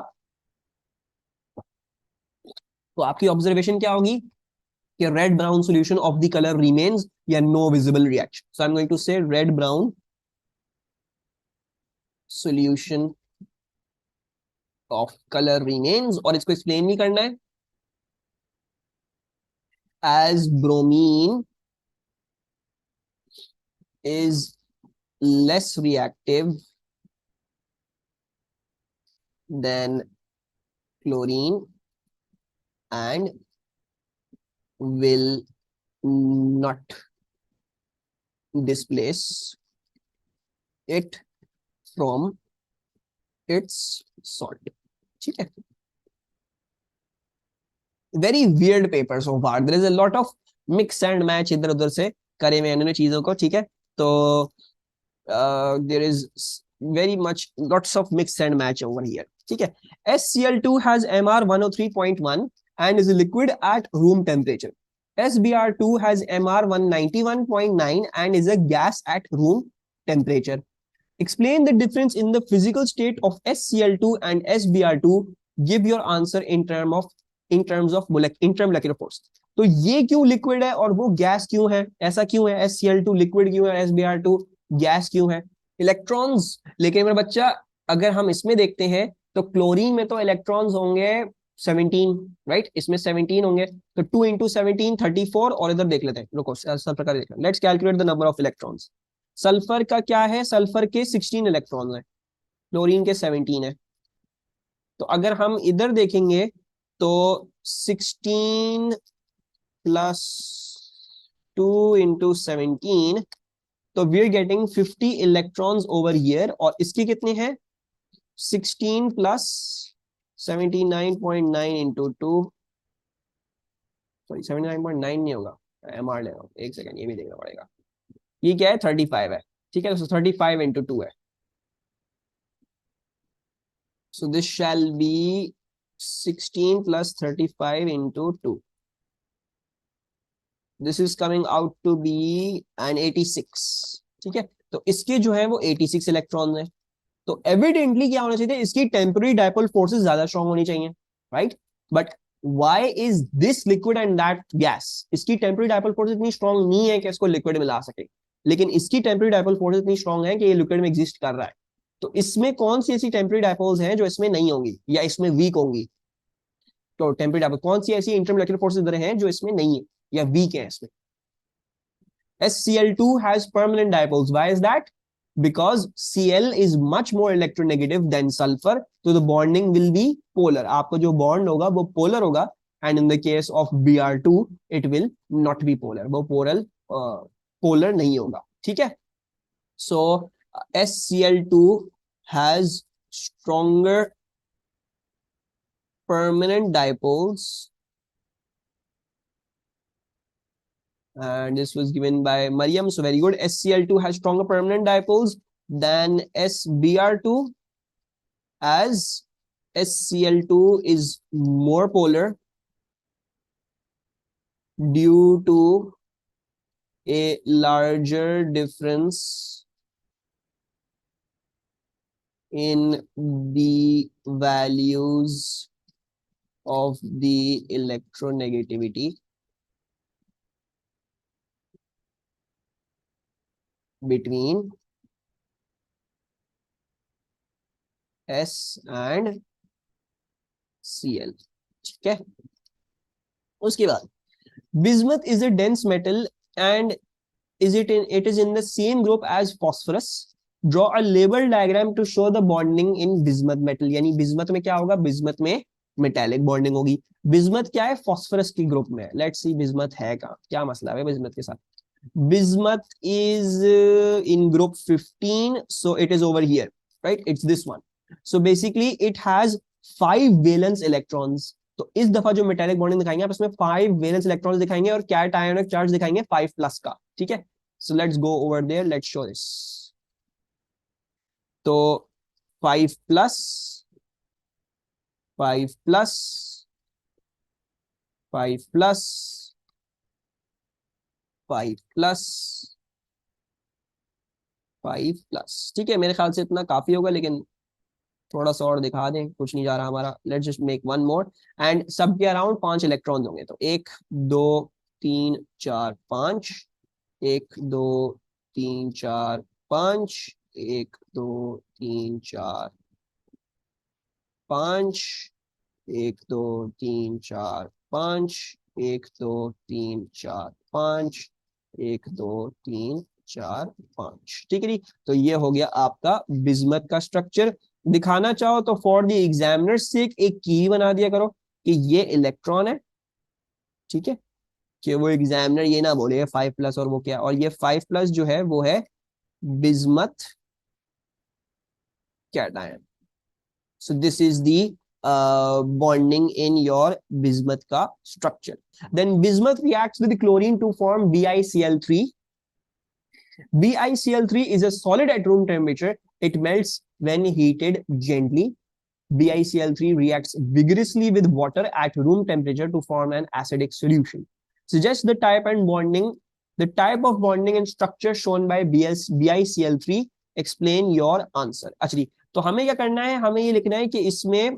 तो आपकी ऑब्जर्वेशन क्या होगी कि red brown solution of the colour remains या no visible reaction, so I am going to say red brown solution of colour remains, और इसको एक्सप्लेन भी करना है, as bromine is less reactive than chlorine and will not displace it from its salt, ठीक है। Very weird paper so far, there is a lot of mix and match इधर उधर से करे हुए इन्होंने चीजों को, ठीक है, तो there is very much lots of mix and match over here, ठीक है। SCl2 has MR 103.1 and is a liquid at room temperature. SBr2 has MR 191.9 and is a gas at room temperature. Explain the difference in the physical state of SCl2 and SBr2. Give your answer in terms of intermolecular force. तो ये क्यों liquid है और वो gas क्यों है, ऐसा क्यों है, SCl2 लिक्विड क्यों है, SBr2 गैस क्यों है, इलेक्ट्रॉन्स, लेकिन मेरा बच्चा अगर हम इसमें देखते हैं तो क्लोरीन में तो इलेक्ट्रॉन्स होंगे 17, राइट, इसमें 17 होंगे, तो 2 × 17 34, और इधर देख लेते हैं, रुको सब प्रकार देख लेते, let's calculate the number of electrons. Sulphur का क्या है, सल्फर के 16 इलेक्ट्रॉन्स हैं, क्लोरीन के 17 है, तो अगर हम इधर देखेंगे तो 16 प्लस 2 × 17, तो we are getting 50 electrons over here, और इसके कितने हैं 16 प्लस 79.9 × 2, सॉरी 79.9 नहीं होगा, MR ले रहा हूँ, एक सेकंड ये भी देखना पड़ेगा, ये क्या है 35 है, ठीक है, तो 35 × 2 है, So this shall be 16 plus 35 into 2. This is coming out to be an 86. ठीक है, तो इसके जो है वो 86 इलेक्ट्रॉन है। तो एविडेंटली क्या होना चाहिए, इसकी टेम्पररी डायपोल फोर्सेस ज्यादा स्ट्रांग होनी चाहिए, right. But why is this liquid and that gas, इसकी टेम्पररी डायपोल फोर्स इतनी स्ट्रांग नहीं है कि इसको लिक्विड में ला सके, लेकिन इसकी टेम्पररी डायपोल फोर्स इतनी स्ट्रांग है कि ये लिक्विड में एग्जिस्ट कर रहा है। तो इसमें कौन सी ऐसी टेम्पररी डायपोल्स हैं जो इसमें नहीं होंगी या इसमें वीक होंगी? तो टेम्पररी डायपोल कौन सी ऐसी इंटरमोलेक्युलर फोर्सेस हैं जो इसमें नहीं है या वीक है इसमें? SCl2 has permanent dipoles. Why is that? Because Cl is much more electronegative than sulfur, so the bonding will be polar. आपको जो bond होगा वो polar होगा, and in the case of Br2 it will not be polar. वो polar नहीं होगा, ठीक है? So SCl2 has stronger permanent dipoles, and this was given by Mariam. So very good. SCl2 has stronger permanent dipoles than SBr2, as SCl2 is more polar due to a larger difference in the values of the electronegativity between S and Cl, ठीक है। उसके बाद bismuth is a dense metal and it is in the same group as phosphorus. Draw a label diagram to show the bonding in bismuth metal. यानी bismuth में क्या होगा, bismuth में metallic bonding होगी। bismuth क्या है, phosphorus की group में। लेट्स सी bismuth है कहाँ, क्या मसला है bismuth के साथ। Bismuth is in group 15, so it is over here, right? It's this one. So basically it has 5 valence electrons. तो इस दफा जो मेटालिक बॉन्डिंग दिखाएंगे आप इसमें 5 वैलेंस इलेक्ट्रॉन्स दिखाएंगे और कैट आयोनिक चार्ज दिखाएंगे 5 प्लस का, ठीक है। So let's go over there, let's show this. तो 5 plus 5 plus 5 plus 5 plus 5 plus, ठीक है। मेरे ख्याल से इतना काफी होगा, लेकिन थोड़ा सा और दिखा दें, कुछ नहीं जा रहा हमारा। Let's just make one more, and सबके अराउंड 5 इलेक्ट्रॉन्स होंगे। तो 1 2 3 4 5, 1 2 3 4 5, 1 2 3 4 5, 1 2 3 4 5, 1 2 3 4 5, 1 2 3 4 5, ठीक है जी। तो ये हो गया आपका बिस्मथ का स्ट्रक्चर। दिखाना चाहो तो फॉर द एग्जामिनर से एक की बना दिया करो कि ये इलेक्ट्रॉन है, ठीक है, कि वो एग्जामिनर ये ना बोले 5 प्लस और वो क्या, और ये 5 प्लस जो है वो है bismuth cation. So this is the bonding in your bismuth का structure. Then bismuth reacts with chlorine to form BiCl3. BiCl3 is a solid at room temperature. It melts when heated gently. BiCl3 reacts vigorously with water at room temperature to form an acidic solution. Suggest the type and bonding, the type of bonding and structure shown by BiCl3. Explain your answer. अच्छा, तो हमें क्या करना है, हमें ये लिखना है कि इसमें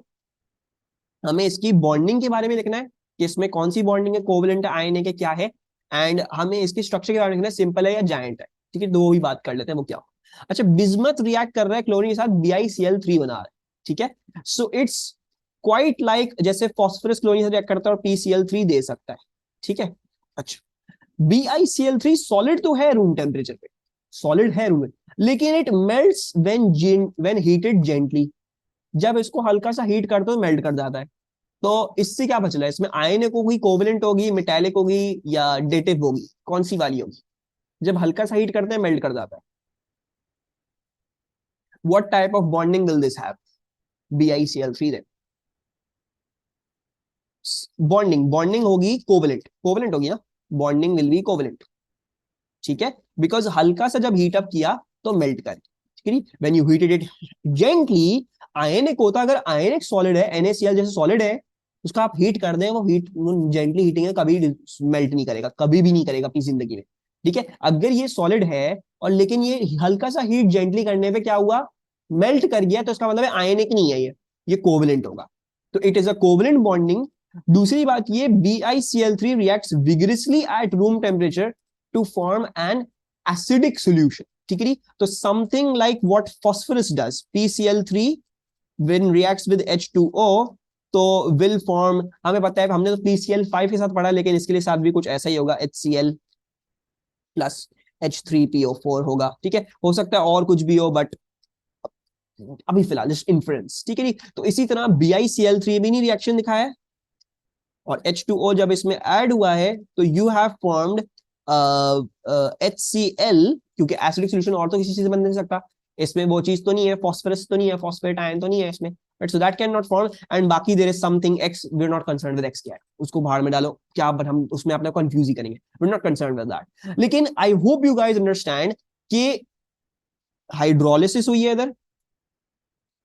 हमें इसकी बॉन्डिंग के बारे में लिखना है कि इसमें कौन सी बॉन्डिंग है, कोवलेंट आयन है कि क्या है, एंड हमें इसके स्ट्रक्चर के बारे में लिखना है, सिंपल है या जायंट है, ठीक है। दो ही बात कर लेते हैं, वो क्या। अच्छा, बिस्मथ रिएक्ट कर रहा है क्लोरीन के साथ, BiCl3 बना रहा है, ठीक है। सो इट्स क्वाइट लाइक जैसे फॉस्फोरस क्लोरीन से रिएक्ट करता है और PCl3 दे सकता है, ठीक है। अच्छा, BiCl3 सॉलिड तो है रूम टेम्परेचर पे, सॉलिड है रूम में, लेकिन it melts when heated gently. जब इसको हल्का सा हीट करते हो मेल्ट कर जाता है। तो इससे क्या बचला है, इसमें आयनिक होगी, कोवेलेंट होगी, मेटालिक होगी या डेटिव होगी, कौन सी वाली होगी? जब हल्का सा हीट करते हैं मेल्ट कर जाता है। What type of bonding will this have? BiCl3 then bonding होगी कोवेलेंट होगी ना, बॉन्डिंग विल बी कोवेलेंट, ठीक है। बिकॉज हल्का सा जब हीट अप किया तो मेल्ट कर, ठीक है। When you heated it gently, ionic होता, अगर आयनिक सॉलिड है, NaCl जैसे सॉलिड है, उसका आप हीट कर दें, वो हीट जेंटली हीटिंग है, कभी मेल्ट नहीं करेगा, कभी भी नहीं करेगा अपनी जिंदगी में। ठीक है, अगर ये सॉलिड है और लेकिन ये हल्का सा हीट जेंटली करने पे क्या हुआ, मेल्ट कर गया, तो इसका मतलब है आयनिक नहीं है ये कोवलेंट होगा। तो it is a covalent bonding. दूसरी बात ये BiCl3 reacts vigorously at room temperature to form an acidic solution. ठीक है, तो something like what phosphorus does, PCl3 when reacts with H2O तो will form, हमें पता है, हमने तो PCl5 के साथ पढ़ा, लेकिन इसके लिए साथ भी कुछ ऐसा ही होगा, HCl प्लस H3PO4 होगा। ठीक है, हो सकता है और कुछ भी हो, बट अभी फिलहाल जस्ट इन्फ्रेंस। ठीक है, तो इसी तरह BiCl3 भी नहीं रिएक्शन दिखाया है, और H2O जब इसमें ऐड हुआ है तो यू हैव फॉर्म्ड HCl, क्योंकि एसिडिक सॉल्यूशन और तो किसी चीज से बन नहीं सकता, इसमें वो चीज तो नहीं है, फॉस्फोरस तो नहीं है, फॉस्फेट आयन तो नहीं है इसमें, but so that can not form. And बाकी there is something X, we are not concerned with X, क्या है उसको बाहर में डालो, क्या, बट हम उसमें अपना कंफ्यूज ही करेंगे, we are not concerned with that. लेकिन I hope you guys understand कि हाइड्रोलिसिस हुई है इधर,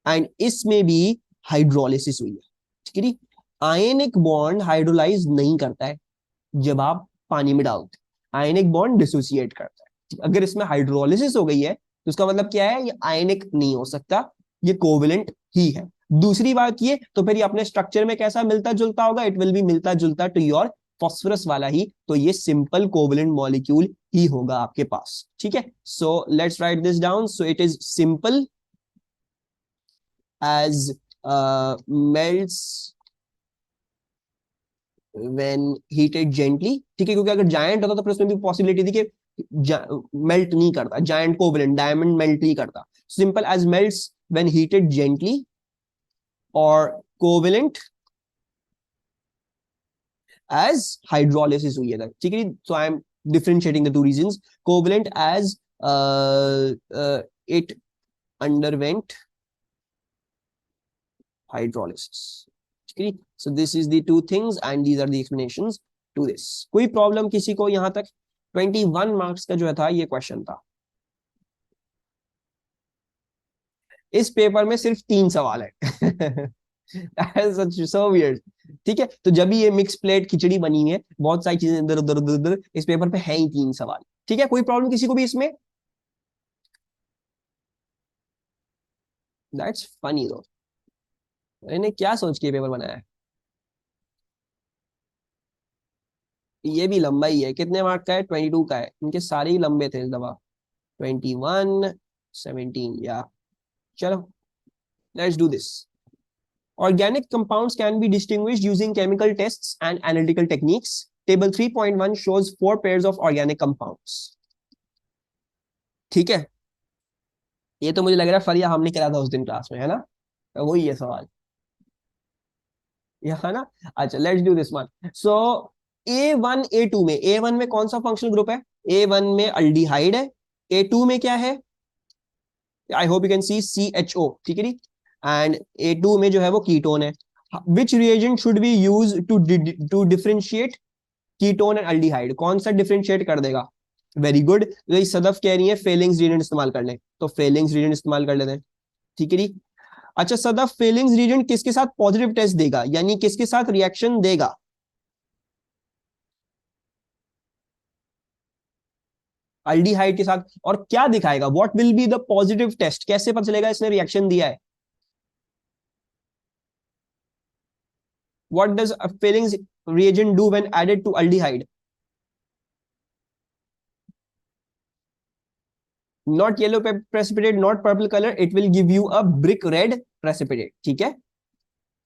एंड इसमें भी हाइड्रोलिसिस हुई है। ठीक है, आयनिक बॉन्ड हाइड्रोलाइज नहीं करता है जब आप पानी में डालते, आयनिक बॉन्ड डिसोसिएट करता है। अगर इसमें हाइड्रोलिसिस हो गई है तो उसका मतलब क्या है, ये आयनिक नहीं हो सकता, ये कोवेलेंट ही है। दूसरी बात ये, तो फिर ये अपने स्ट्रक्चर में कैसा मिलता जुलता होगा, इट विल बी मिलता जुलता टू योर फॉस्फोरस वाला ही, तो ये सिंपल कोवेलेंट मॉलिक्यूल ही होगा आपके पास। ठीक है, so let's write this down. So it is simple as melts when heated gently। ठीक है, क्योंकि अगर जायंट होता तो फिर उसमें भी पॉसिबिलिटी थी कि मेल्ट नहीं करता, जायंट कोवेलेंट डायमंड मेल्ट नहीं करता। Simple as melts when heated gently, और कोवेलेंट एज हाइड्रोलिसिस हुई है। ठीक है, so I am differentiating the two reasons, covalent as it underwent hydrolysis. ठीक है, so this is the two things and these are the explanations to this. कोई problem किसी को यहां तक? 21 मार्क्स का जो था ये क्वेश्चन था। इस पेपर में सिर्फ 3 सवाल है। So weird. ठीक है, तो जब भी ये मिक्स प्लेट खिचड़ी बनी है, बहुत सारी चीजें इधर उधर उधर उधर, इस पेपर पे है ही 3 सवाल। ठीक है, कोई प्रॉब्लम किसी को भी इसमें? दैट्स फनी दो, इन्हें क्या सोच के पेपर बनाया है। ये भी लंबा ही है, कितने मार्क का है? 22 का है, इनके सारे ही लंबे थे इस दफा। 21, 17, या चलो let's do this. Organic compounds can be distinguished using chemical tests and analytical techniques. Table 3.1 shows 4 pairs of organic compounds. ठीक है, ये तो मुझे लग रहा है फरिया हमने करा था उस दिन क्लास में, है ना? तो वही है सवाल, ये है ना? अच्छा, let's do this one. So A1 A2 में, A1 में कौन सा फंक्शनल ग्रुप है? A1 में अल्डिहाइड है, A2 में क्या है? आई hope you can C CHO। ठीक है, एंड A2 में जो है वो कीटोन है। Which reagent should be use to differentiate ketone and aldehyde? कौन सा डिफरेंशिएट कर देगा? वेरी गुड, तो सदफ कह रही है फेलिंग्स रिएजेंट इस्तेमाल कर ले, तो फेलिंग्स रिएजेंट इस्तेमाल कर लेते हैं। ठीक है जी। अच्छा सदफ, फेलिंग्स रिएजेंट किसके साथ पॉजिटिव टेस्ट देगा, यानी किसके साथ रिएक्शन देगा? अल्डिहाइड के साथ। और क्या दिखाएगा, what will be the positive test, कैसे पता चलेगा इसने रिएक्शन दिया है? What does a Fehling's reagent do when added to aldehyde? Not yellow precipitate, not purple color. It will give you a brick red precipitate. ठीक है,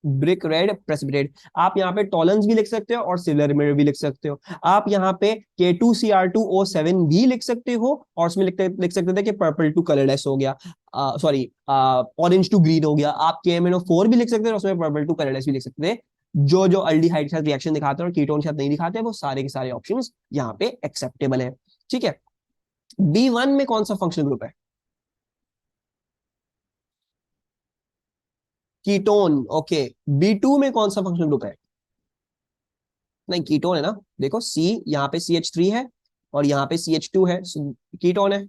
brick red precipitate. आप यहाँ पे टॉलन्स भी लिख सकते हो और सिलर में भी लिख सकते हो। आप यहाँ पे K2Cr2O7 भी लिख सकते हो, और उसमें लिख सकते थे कि पर्पल टू कलरलेस हो गया, सॉरी ऑरेंज टू ग्रीन हो गया। आप KMnO4 भी लिख सकते हो, उसमें पर्पल टू कलरलेस भी लिख सकते थे। जो जो अल्डिहाइड के साथ रिएक्शन दिखाते हैं और कीटोन के साथ नहीं दिखाते, वो सारे के सारे ऑप्शंस यहाँ पे एक्सेप्टेबल है। ठीक है, B1 में कौन सा फंक्शनल ग्रुप है? Ketone, okay. B2 में कौन सा फंक्शनल ग्रुप है? नहीं, कीटोन है ना, देखो C, यहाँ पे CH3 है और यहाँ पे CH2 है, कीटोन है।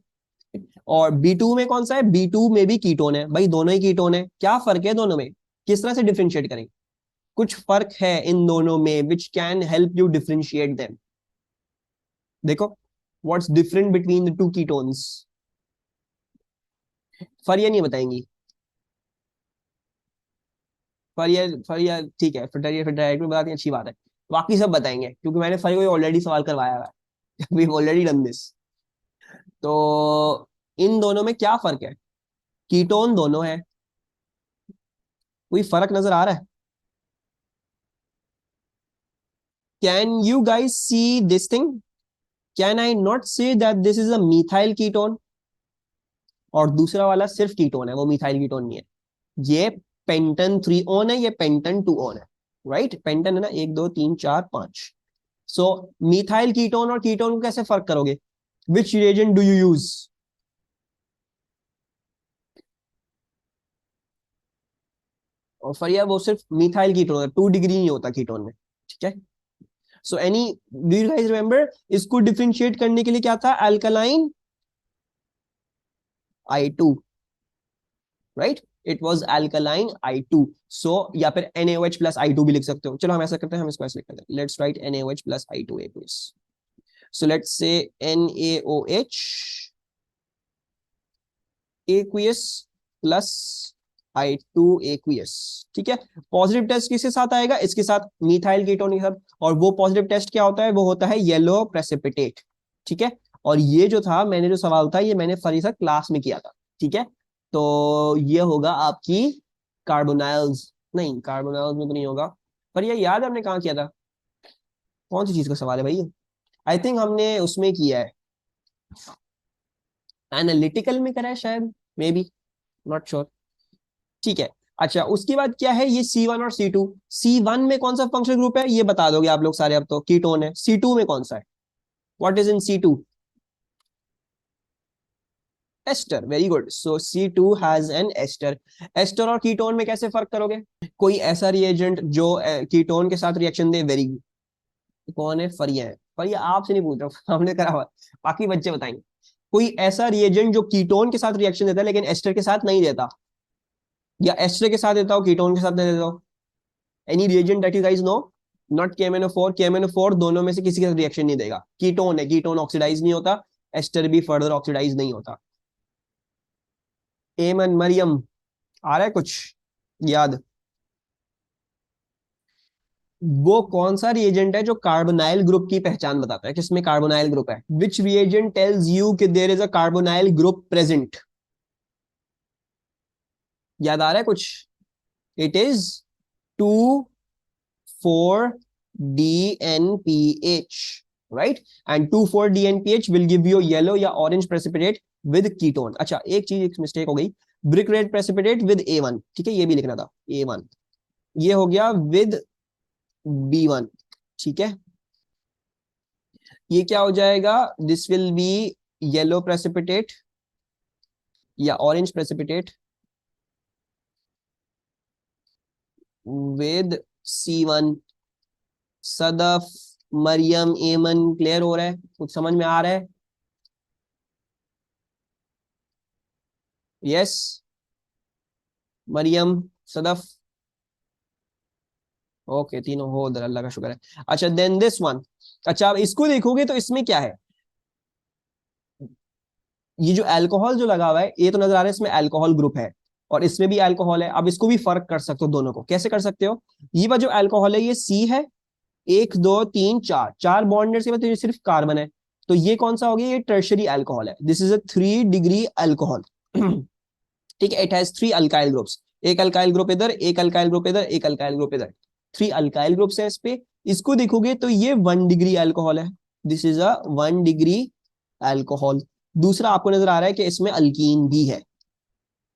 और B2 में कौन सा है, B2 में भी कीटोन है भाई, दोनों ही कीटोन है। क्या फर्क है दोनों में, किस तरह से डिफरेंशिएट करेंगे? कुछ फर्क है इन दोनों में which can help you differentiate them. देखो, what's different between the two ketones? Fariya नहीं बताएंगी, फरिया ठीक है, फिर डायरेक्ट में बताती है, अच्छी बात है। बाकी सब बताएंगे क्योंकि मैंने फरिया को ऑलरेडी सवाल करवाया हुआ है। We already done this. तो इन दोनों में क्या फर्क है? कीटोन दोनों है, कोई फर्क नजर आ रहा है? Can you guys see this thing? Can I not say that this is a methyl ketone और दूसरा वाला सिर्फ कीटोन है, वो मिथाइल कीटोन नहीं है। ये पेंटन 3 ऑन है, ये पेंटन 2 ऑन है। राइट, पेंटन है ना, 1 2 3 4 5। सो मिथाइल कीटोन और कीटोन को कैसे फर्क करोगे? विच रिएजेंट डू यू यूज? और फरिया वो सिर्फ मिथाइल कीटोन है, 2 डिग्री नहीं होता कीटोन में। ठीक है। So any, do you guys remember इसको डिफरेंशिएट करने के लिए क्या था? Alkaline I2, right, it was alkaline I2। सो या फिर NaOH प्लस I2 भी लिख सकते हो। चलो हम ऐसा करते हैं, हम इसको ऐसे लिख लेते हैं, let's write NaOH plus I2 aqueous। So let's say NaOH aqueous plus I2 aqueous। ठीक है। पॉजिटिव टेस्ट किसके साथ आएगा? इसके साथ, मिथाइल कीटोन के साथ। और वो पॉजिटिव टेस्ट क्या होता है? वो होता है येलो प्रेसिपिटेट। ठीक है। और ये जो था, मैंने जो सवाल था, ये मैंने फरीसा क्लास में किया था। ठीक है। तो ये होगा आपकी कार्बोनाइल्स, नहीं कार्बोनाइल्स में तो नहीं होगा। पर ये याद है हमने कहाँ किया था? कौन सी चीज का सवाल है भाई? आई थिंक हमने उसमें किया है, एनालिटिकल में करा है शायद, मे बी, नॉट श्योर। ठीक है। अच्छा, उसके बाद क्या है? ये C1 और C2। C1 में कौन सा फंक्शनल ग्रुप है ये बता दोगे आप लोग सारे, अब तो कीटोन है। C2 में कौन सा है? What is in C2? Ester, very good. So C2 has an ester. Ester और कीटोन में कैसे फर्क करोगे? कोई ऐसा रिएजेंट जो कीटोन के साथ रिएक्शन दे? Very good. कौन है? फरिया है। फरिया आपसे नहीं पूछ रहा हूँ, हमने करा हुआ, बाकी बच्चे बताएंगे। कोई ऐसा रिएजेंट जो कीटोन के साथ रिएक्शन देता है लेकिन एस्टर के साथ नहीं देता, या एस्टर के साथ देता हो कीटोन के साथ नहीं देता हो? Any reagent that you guys know? Not KMnO4, KMnO4 दोनों में से किसी के साथ रिएक्शन नहीं देगा। कीटोन है, कीटोन ऑक्सीडाइज नहीं होता, एस्टर भी फर्दर ऑक्सीडाइज नहीं होता। एमन मरियम, आ रहा है कुछ याद? वो कौन सा रिएजेंट है जो कार्बोनाइल ग्रुप की पहचान बताता है, किसमें कार्बोनाइल ग्रुप है? विच रिएजेंट टेल्स यू कि there is a carbonyl group present? याद आ रहा है कुछ? It is 2,4-DNPH, right. And 2,4-DNPH will give you yellow या ऑरेंज प्रेसिपिटेट विद कीटोन। अच्छा, एक चीज, एक मिस्टेक हो गई, brick red precipitate with A1। ठीक है, ये भी लिखना था, A1। ये हो गया विद B1। ठीक है। ये क्या हो जाएगा? This will be yellow precipitate या orange precipitate with C1। Sadaf, Mariam, Eman, clear हो रहा है? कुछ समझ में आ रहा है? यस, मरियम, सदफ, ओके, तीनों हो उधर, अल्लाह का शुक्र है। अच्छा, देन दिस वन। अच्छा, आप इसको देखोगे तो इसमें क्या है? ये जो अल्कोहल जो लगा हुआ है, ये तो नजर आ रहा है इसमें अल्कोहल ग्रुप है, और इसमें भी अल्कोहल है। अब इसको भी फर्क कर सकते हो, दोनों को कैसे कर सकते हो? ये वाला जो अल्कोहल है ये C है, 1 2 3 4, 4 बॉन्ड के बाद तो ये सिर्फ कार्बन है। तो ये कौन सा हो गया? ये टर्शरी अल्कोहल है, this is a 3 degree alcohol. ठीक है। इट हैज 3 अल्काइल ग्रुप्स, एक अल्काइल ग्रुप इधर, एक अल्काइल ग्रुप इधर, एक अल्काइल ग्रुप इधर। 3 अल्काइल ग्रुप्स है इस पे। इसको देखोगे तो ये 1 डिग्री अल्कोहल है, this is a 1 degree alcohol. दूसरा आपको नजर आ रहा है कि इसमें अल्कीन भी है।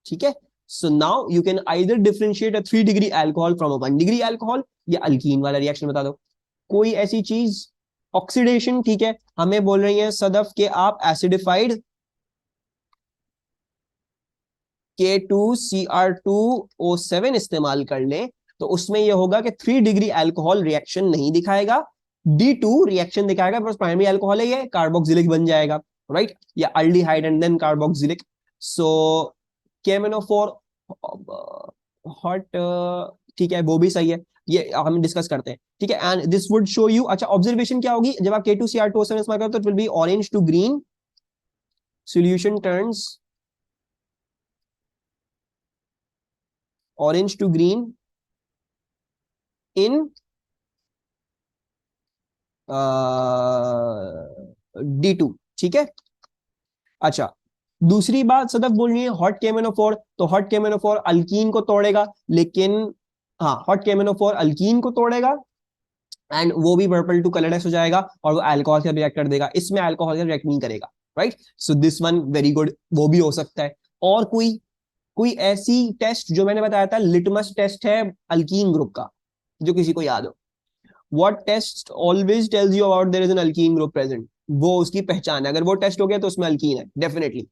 ठीक है। So now you can either differentiate a 3 degree alcohol from a 1 degree alcohol, या अल्कीन वाला रिएक्शन बता दो। कोई ऐसी चीज, ऑक्सीडेशन। ठीक है, हमें बोल रही है सदफ के आप एसिडिफाइड K2Cr2O7 इस्तेमाल कर लें, तो उसमें यह होगा कि 3 डिग्री अल्कोहल रिएक्शन नहीं दिखाएगा, D2 रिएक्शन दिखाएगा, बस प्राइमरी अल्कोहल है, ये कार्बोक्सिलिक बन जाएगा। राइट, या aldehyde and then carboxylic. So KMnO4 hot, ठीक है, वो भी सही है, ये हम डिस्कस करते हैं. ठीक है, and this would show you. अच्छा, ऑब्जर्वेशन क्या होगी जब आप K2Cr2O7 इस्तेमाल करते हो, तो it will be orange to green, solution turns orange to green in D2. ठीक है. अच्छा, दूसरी बात सदफ बोल रही है हॉट KMnO4, तो हॉट KMnO4 अल्कीन को तोड़ेगा, लेकिन हाँ, हॉट KMnO4 अल्कीन को तोड़ेगा एंड वो भी पर्पल टू कलरलेस हो जाएगा और वो अल्कोहल से रिएक्ट कर देगा. इसमें अल्कोहल से रिएक्ट नहीं करेगा. Right, so this one very good, वो भी हो सकता है. और कोई कोई ऐसी टेस्ट जो मैंने बताया था, लिटमस टेस्ट है अल्कीन ग्रुप का, जो किसी को याद हो. What test always tells you about there is an alkene group present, वो उसकी पहचान है. अगर वो टेस्ट हो गया तो उसमें अल्कीन है डेफिनेटली.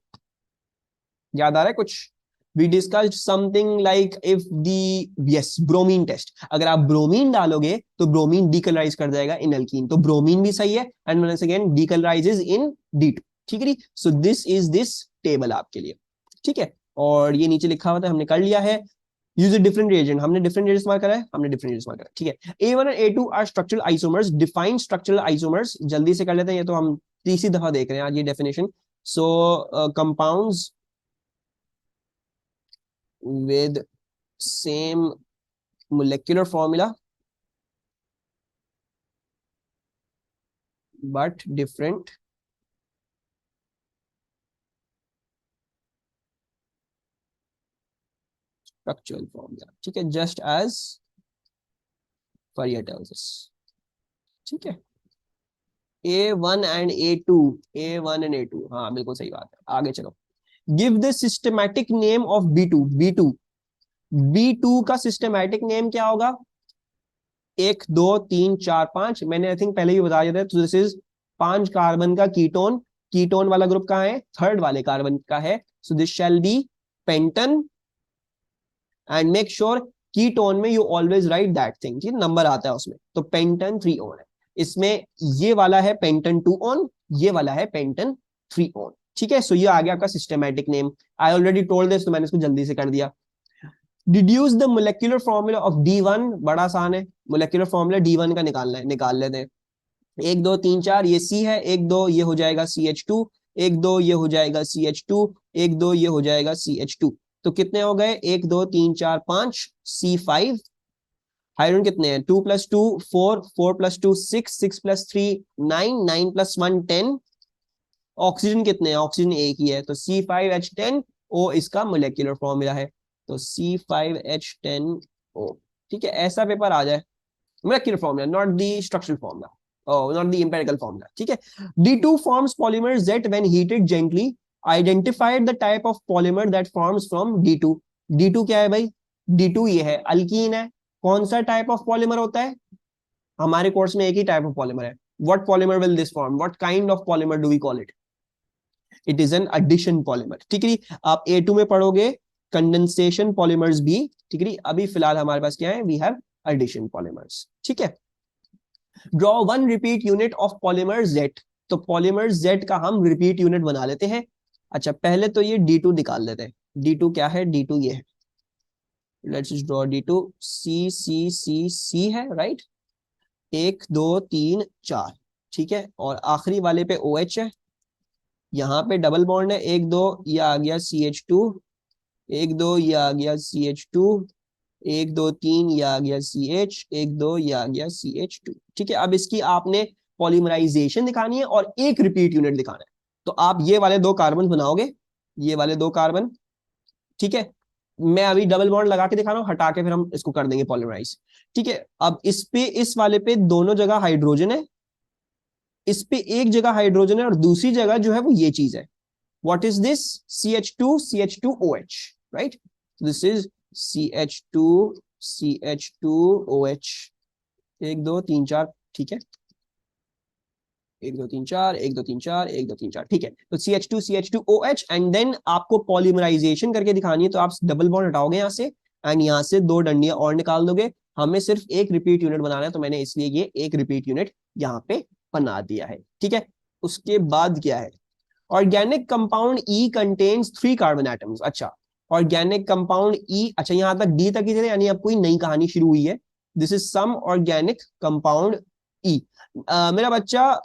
याद आ रहा है कुछ? We discussed something like if the, yes, bromine test. अगर आप ब्रोमीन डालोगे तो ब्रोमीन डीकलराइज कर जाएगा इन अल्कीन, तो ब्रोमीन भी सही है. And once again decolourises in D2. ठीक है. So this is this table आपके लिए. ठीक है, और ये नीचे लिखा हुआ था, हमने कर लिया है. यूज अ डिफरेंट रिएजेंट, हमने डिफरेंट रिएजेंट इस्तेमाल करा है, हमने डिफरेंट रिएजेंट इस्तेमाल करा है. ठीक है. A1 और A2 are structural isomers. Define structural isomers जल्दी से कर लेते हैं, ये तो हम तीसरी दफा देख रहे हैं आज ये definition. So compounds with same molecular formula but different structural formula. ठीक है, just as Fourier tells us. ठीक है. A1 and A2, A1 and A2, हाँ बिल्कुल सही बात है. आगे चलो. Give the systematic name of B2. B2 का सिस्टमैटिक नेम क्या होगा? 1 2 3 4 5, मैंने आई थिंक पहले ही बता दिया था. तो दिस इज 5 कार्बन का कीटोन. कीटोन वाला ग्रुप कहाँ है? थर्ड वाले कार्बन का है. So this shall be pentane. And make sure ketone में you always write that thing, ठीक, नंबर आता है उसमें. तो पेंटन 3 ऑन है इसमें. ये वाला है पेंटन 2 ऑन, ये वाला है पेंटन 3 ऑन. ठीक है. सो ये आ गया आपका systematic name. I already told this, तो मैंने इसको जल्दी से कर दिया. Deduce the molecular formula of D1. बड़ा आसान है, मोलेक्युलर फॉर्मूला D1 का निकालना है, निकाल लेते हैं. 1 2 3 4 ये C है, 1 2 ये हो जाएगा CH2, 1 2 ये हो जाएगा CH2, 1 2 ये हो जाएगा CH2. तो कितने हो गए? 1 2 3 4 5, C5. हाइड्रोजन कितने हैं? 2 + 2 4, 4 + 2 6, 6 + 3 9, 9 + 1 10. ऑक्सीजन कितने हैं? ऑक्सीजन एक ही है, तो C5H10O इसका मोलेक्युलर फॉर्मूला है. तो C5H10O. ठीक है, ऐसा पेपर आ जाए, molecular formula, not the structural formula. Oh, not the empirical formula. ठीक है. D2 forms polymer Z when heated gently. Identify the type of polymer that forms from D2. D2 क्या है भाई? D2 ये है, अल्कीन है. कौन सा टाइप ऑफ पॉलीमर होता है? हमारे कोर्स में एक ही टाइप ऑफ पॉलीमर है. What polymer will this form? What kind of polymer do we call it? It is an addition polymer. ठीक है. आप A2 में पढ़ोगे कंडेंसेशन पॉलीमर्स भी. ठीक है. अभी फिलहाल हमारे पास क्या है? We have addition polymers. ठीक है. Draw 1 repeat unit of polymer Z. तो पॉलीमर Z का हम रिपीट यूनिट बना लेते हैं. अच्छा, पहले तो ये D2 निकाल लेते हैं. D2 क्या है? D2 ये है. Let's draw D2. C है, राइट. 1 2 3 4. ठीक है, और आखिरी वाले पे OH है. यहाँ पे डबल बॉन्ड है. 1 2 ये आ गया CH2, 1 2 ये आ गया CH2, 1 2 3 ये आ गया CH, 1 2 ये आ गया CH2. ठीक है. अब इसकी आपने पॉलीमराइजेशन दिखानी है और एक रिपीट यूनिट दिखाना है. तो आप ये वाले 2 कार्बन बनाओगे, ये वाले 2 कार्बन. ठीक है, मैं अभी डबल बॉन्ड लगा के दिखा रहा हूं, हटा के फिर हम इसको कर देंगे पॉलीमराइज. ठीक है. अब इस पे, इस वाले पे दोनों जगह हाइड्रोजन है, इस पे एक जगह हाइड्रोजन है और दूसरी जगह जो है वो ये चीज है. What is this? CH2OH, right. This is CH2OH. 1 2 3 4. ठीक है, 1 2 3 4, 1 2 3 4, 1 2 3 4. ठीक है. तो CH2OH एंड देन आपको पॉलीमराइजेशन करके दिखानी है, तो आप डबल बॉन्ड हटाओगे यहाँ से एंड यहाँ से 2 डंडियां और निकाल दोगे. हमें सिर्फ एक रिपीट यूनिट बनाना है, तो मैंने इसलिए ये एक रिपीट यूनिट यहाँ पे बना दिया है. ठीक है. उसके बाद क्या है? Organic compound E contains 3 carbon atoms. अच्छा, ऑर्गेनिक कंपाउंड ई, अच्छा यहां तक डी तक ही चले, यानी अब कोई नई कहानी शुरू हुई है। This is some organic compound E. मेरा बच्चा,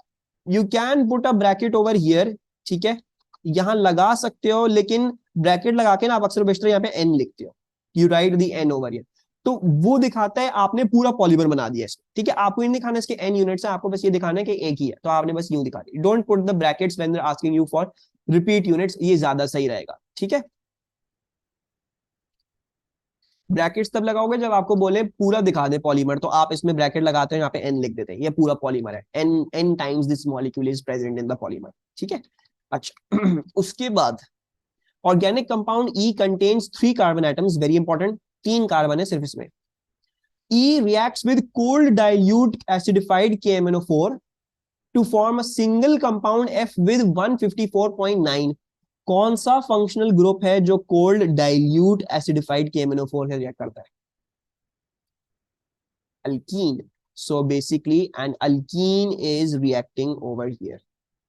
you can put a bracket over here, ठीक है, यहां लगा सकते हो, लेकिन ब्रैकेट लगा के ना आप अक्सर बेशतर यहाँ पे एन लिखते हो, you write the N over here, तो वो दिखाता है आपने पूरा पॉलीमर बना दिया इसमें, ठीक है। आपको नहीं दिखाना इसके एन यूनिट्स है, आपको बस ये दिखाना है कि एक ही है, तो आपने बस यूं दिखा दी। Don't put the brackets when they are asking you for repeat units, ये ज्यादा सही रहेगा, ठीक है। ब्रैकेट्स तब लगाओगे जब आपको बोले पूरा दिखा दे पॉलीमर, तो आप इसमें ब्रैकेट लगाते हो, यहाँ पे एन लिख देते हैं, ये पूरा पॉलीमर है, n n times this molecule is present in the polymer, ठीक है। अच्छा उसके बाद organic compound E contains 3 carbon atoms, very important, 3 carbon है सिर्फ इसमें। E reacts with cold dilute acidified KMnO4 to form a single compound F with 154.9। कौन सा फंक्शनल ग्रुप है जो कोल्ड डाइल्यूट एसिडिफाइड KMnO4 से रिएक्ट करता है? Alkene. So basically an alkene is reacting over here,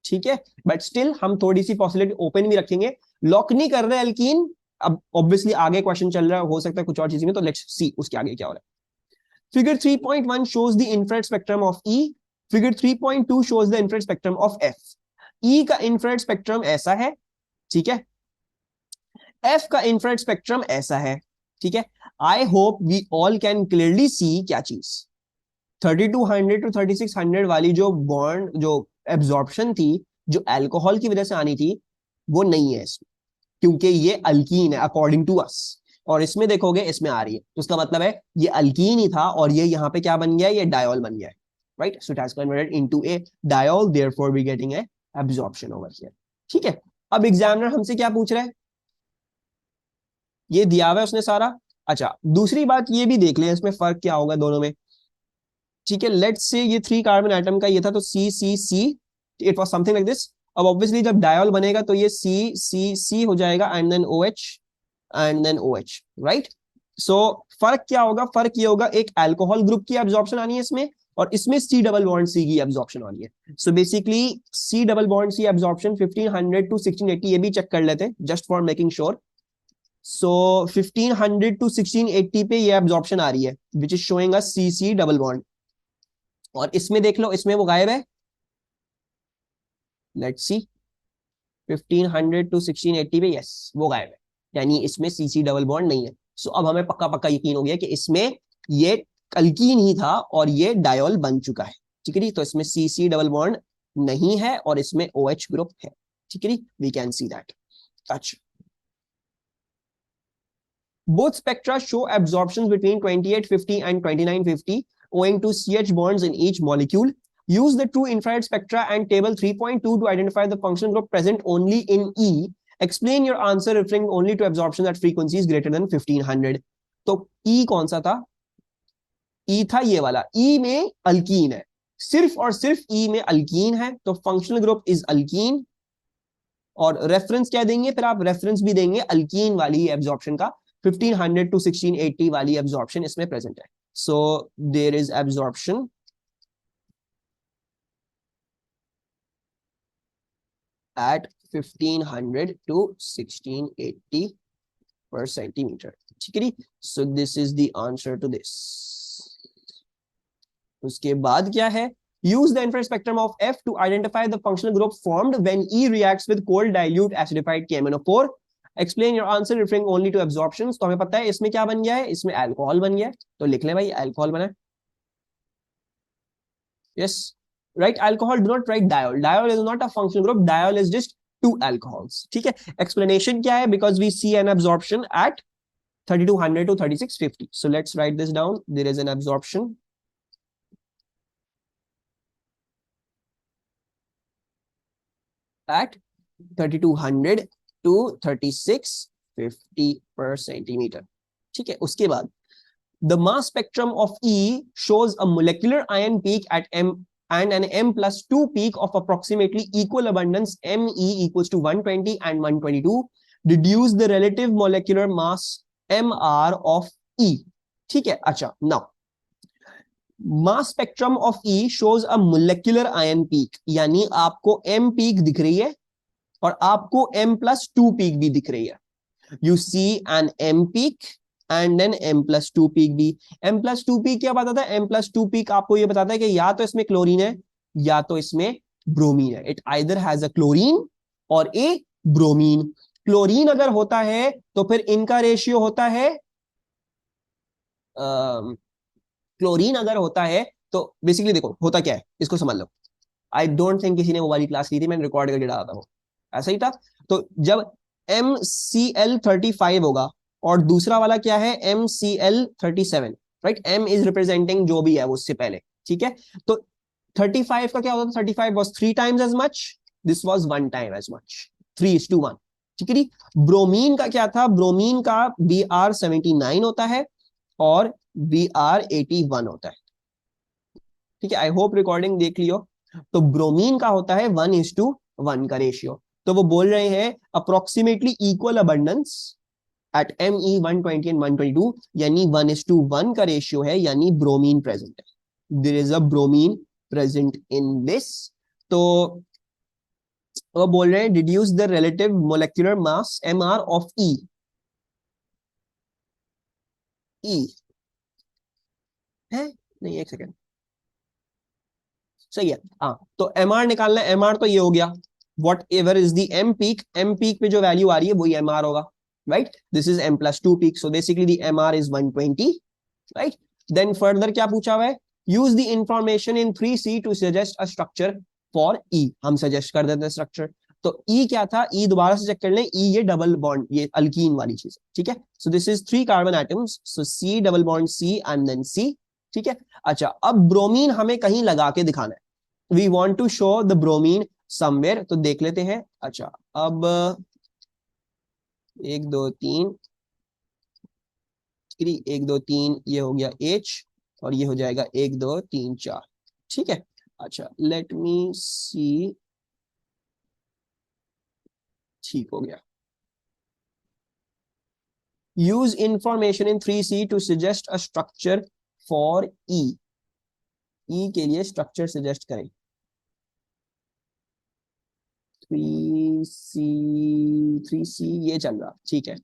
ठीक है। बट स्टिल हम थोड़ी सी पॉसिबिलिटी ओपन भी रखेंगे, लॉक नहीं कर रहे अल्कीन। अब ऑब्वियसली आगे क्वेश्चन चल रहा है, हो सकता है कुछ और चीजें में, तो लेट्स सी उसके आगे क्या हो रहा है। Figure 3.1 shows the infrared spectrum of E. Figure 3.2 shows the infrared spectrum of F. E का infrared spectrum ऐसा है, ठीक है। F का infrared spectrum ऐसा है, ठीक है। I hope we all can clearly see क्या चीज, 3200 to 3600 वाली जो बॉन्ड, जो एब्जॉर्प्शन थी, जो अल्कोहल की वजह से आनी थी, वो नहीं है इसमें, क्योंकि ये अल्कीन है अकॉर्डिंग टू अस। और इसमें देखोगे इसमें आ रही है, तो उसका मतलब है ये अल्कीन ही था, और ये यहाँ पे क्या बन गया है, ये डायोल बन गया है, right. So it has converted into a diol, therefore we getting a absorption over here, ठीक है। अब एग्जामिनर हमसे क्या पूछ रहा है, ये दिया हुआ है उसने सारा। अच्छा दूसरी बात ये भी देख लें इसमें फर्क क्या होगा दोनों में, ठीक है। लेट्स से ये 3 कार्बन एटम का ये था, तो C C C, it was something like this. अब ऑब्वियसली जब डायोल बनेगा तो ये सी सी सी हो जाएगा, and then OH and then OH, right. So फर्क क्या होगा, फर्क ये होगा एक अल्कोहल ग्रुप की एब्जॉर्प्शन आनी है इसमें, और इसमें C डबल बॉन्ड C की एब्जॉर्प्शन आनी है। So basically C double bond C absorption 1500 to 1680, ये भी चेक कर लेते हैं just for making sure. So 1500 to 1680 पे ये एब्जॉर्प्शन आ रही है, which is showing us C double bond. और इसमें देख लो, इसमें वो गायब है, लेट्स सी 1500 टू 1680 पे, यस वो गायब है, यानी इसमें C डबल बॉन्ड नहीं है। सो अब हमें पक्का पक्का यकीन हो गया कि इसमें ये अल्कीन ही था और ये डायोल बन चुका है, ठीक है जी। तो इसमें C डबल बॉन्ड नहीं है और इसमें OH ग्रुप है, ठीक है जी, वी कैन सी दैट। अच्छा, both spectra show absorptions between 2850 and 2950 owing to CH bonds in each molecule. Use the true infrared spectra and table 3.2 to identify the functional group present only in E. Explain your answer referring only to absorption at frequencies greater than 1500. तो E कौन सा था, E था ये वाला, E में alkyne है, सिर्फ और सिर्फ E में अल्कीन है, तो फंक्शनल ग्रुप इज अल्कीन। और रेफरेंस क्या देंगे फिर आप, रेफरेंस भी देंगे अल्कीन वाली एब्जॉर्प्शन का, 1500 टू 1680 वाली एब्जॉर्प्शन इसमें प्रेजेंट है। So there is absorption at 1500 to 1680 per centimeter, ठीक है जी। So this is the answer to this. उसके बाद क्या है, use the infrared spectrum of F to identify the functional group formed when E reacts with cold dilute acidified KMnO4. Explain your answer referring only to absorptions। तो हमें पता है इसमें क्या बन गया है, इसमें अल्कोहल बन गया है, तो लिख ले भाई अल्कोहल बना है, yes, right। alcohol, do not write diol, diol is not a functional group, diol is just 2 alcohols, ठीक है। explanation क्या है, because we see an absorption at 3200 to 3650, so let's write this down, there is an absorption at 3200 to 3650 per centimeter, ठीक है। उसके बाद the mass spectrum of E shows a molecular ion peak at M and an M+2 peak of approximately equal abundance, Me equals to 120 and 122. Deduce the relative molecular mass Mr of E, ठीक है। अच्छा, now mass spectrum of E shows a molecular ion peak, यानी आपको M peak दिख रही है और आपको M+2 पीक भी दिख रही है. You see an M peak and then M+2 peak भी. M+2 peak क्या बताता है? M+2 peak आपको ये बताता है कि या तो इसमें क्लोरीन है या तो इसमें ब्रोमीन है. It either has a chlorine और ए ब्रोमीन. क्लोरीन अगर होता है तो फिर इनका रेशियो होता है, क्लोरीन अगर होता है तो बेसिकली देखो होता क्या है, इसको समझ लो. आई डोंट थिंक किसी ने वो वाली क्लास ली थी, मैंने रिकॉर्ड करके डाला था, वो ऐसा ही था. तो जब MCl35 होगा और दूसरा वाला क्या है, MCl37, right. M is representing जो भी है वो उससे पहले, ठीक है. तो 35 का क्या होता था? 35 was 3 times as much, this was 1 time as much, 3:1, ठीक है. ब्रोमीन का क्या था? ब्रोमीन का Br79 होता है और Br81 होता है, ठीक है. आई होप रिकॉर्डिंग देख लियो. तो ब्रोमीन का होता है 1:1 का रेशियो. तो वो बोल रहे हैं approximately equal abundance at Me120 and 122, यानी 1:1 का रेशियो है, यानी ब्रोमीन प्रेजेंट है. There is a bromine present in this. तो वो बोल रहे हैं deduce the relative molecular mass Mr of E. है नहीं, एक सेकेंड, सही है. हाँ, तो Mr निकालना है. Mr तो ये हो गया, whatever is the M peak पे जो वैल्यू आ रही है वही Mr होगा, right. This is M+2 peak, so basically the Mr is 120, right. Then further क्या पूछा हुआ है? Use the information in 3C to suggest a structure for E. हम सजेस्ट कर देते हैं स्ट्रक्चर. तो E क्या था? E दोबारा से चेक कर लें. E ये डबल बॉन्ड, ये अल्कीन वाली चीज, ठीक है. So this is 3 carbon atoms, so C double bond C and then C, ठीक है. अच्छा, अब ब्रोमीन हमें कहीं लगा के दिखाना है. We want to show the bromine somewhere, तो देख लेते हैं. अच्छा, अब 1 2 3, 1 2 3 ये हो गया H, और ये हो जाएगा 1 2 3 4, ठीक है. अच्छा, लेट मी सी, ठीक हो गया. Use information in 3C to suggest a structure for E. E के लिए स्ट्रक्चर सजेस्ट करें. 3C ये चल रहा, ठीक है.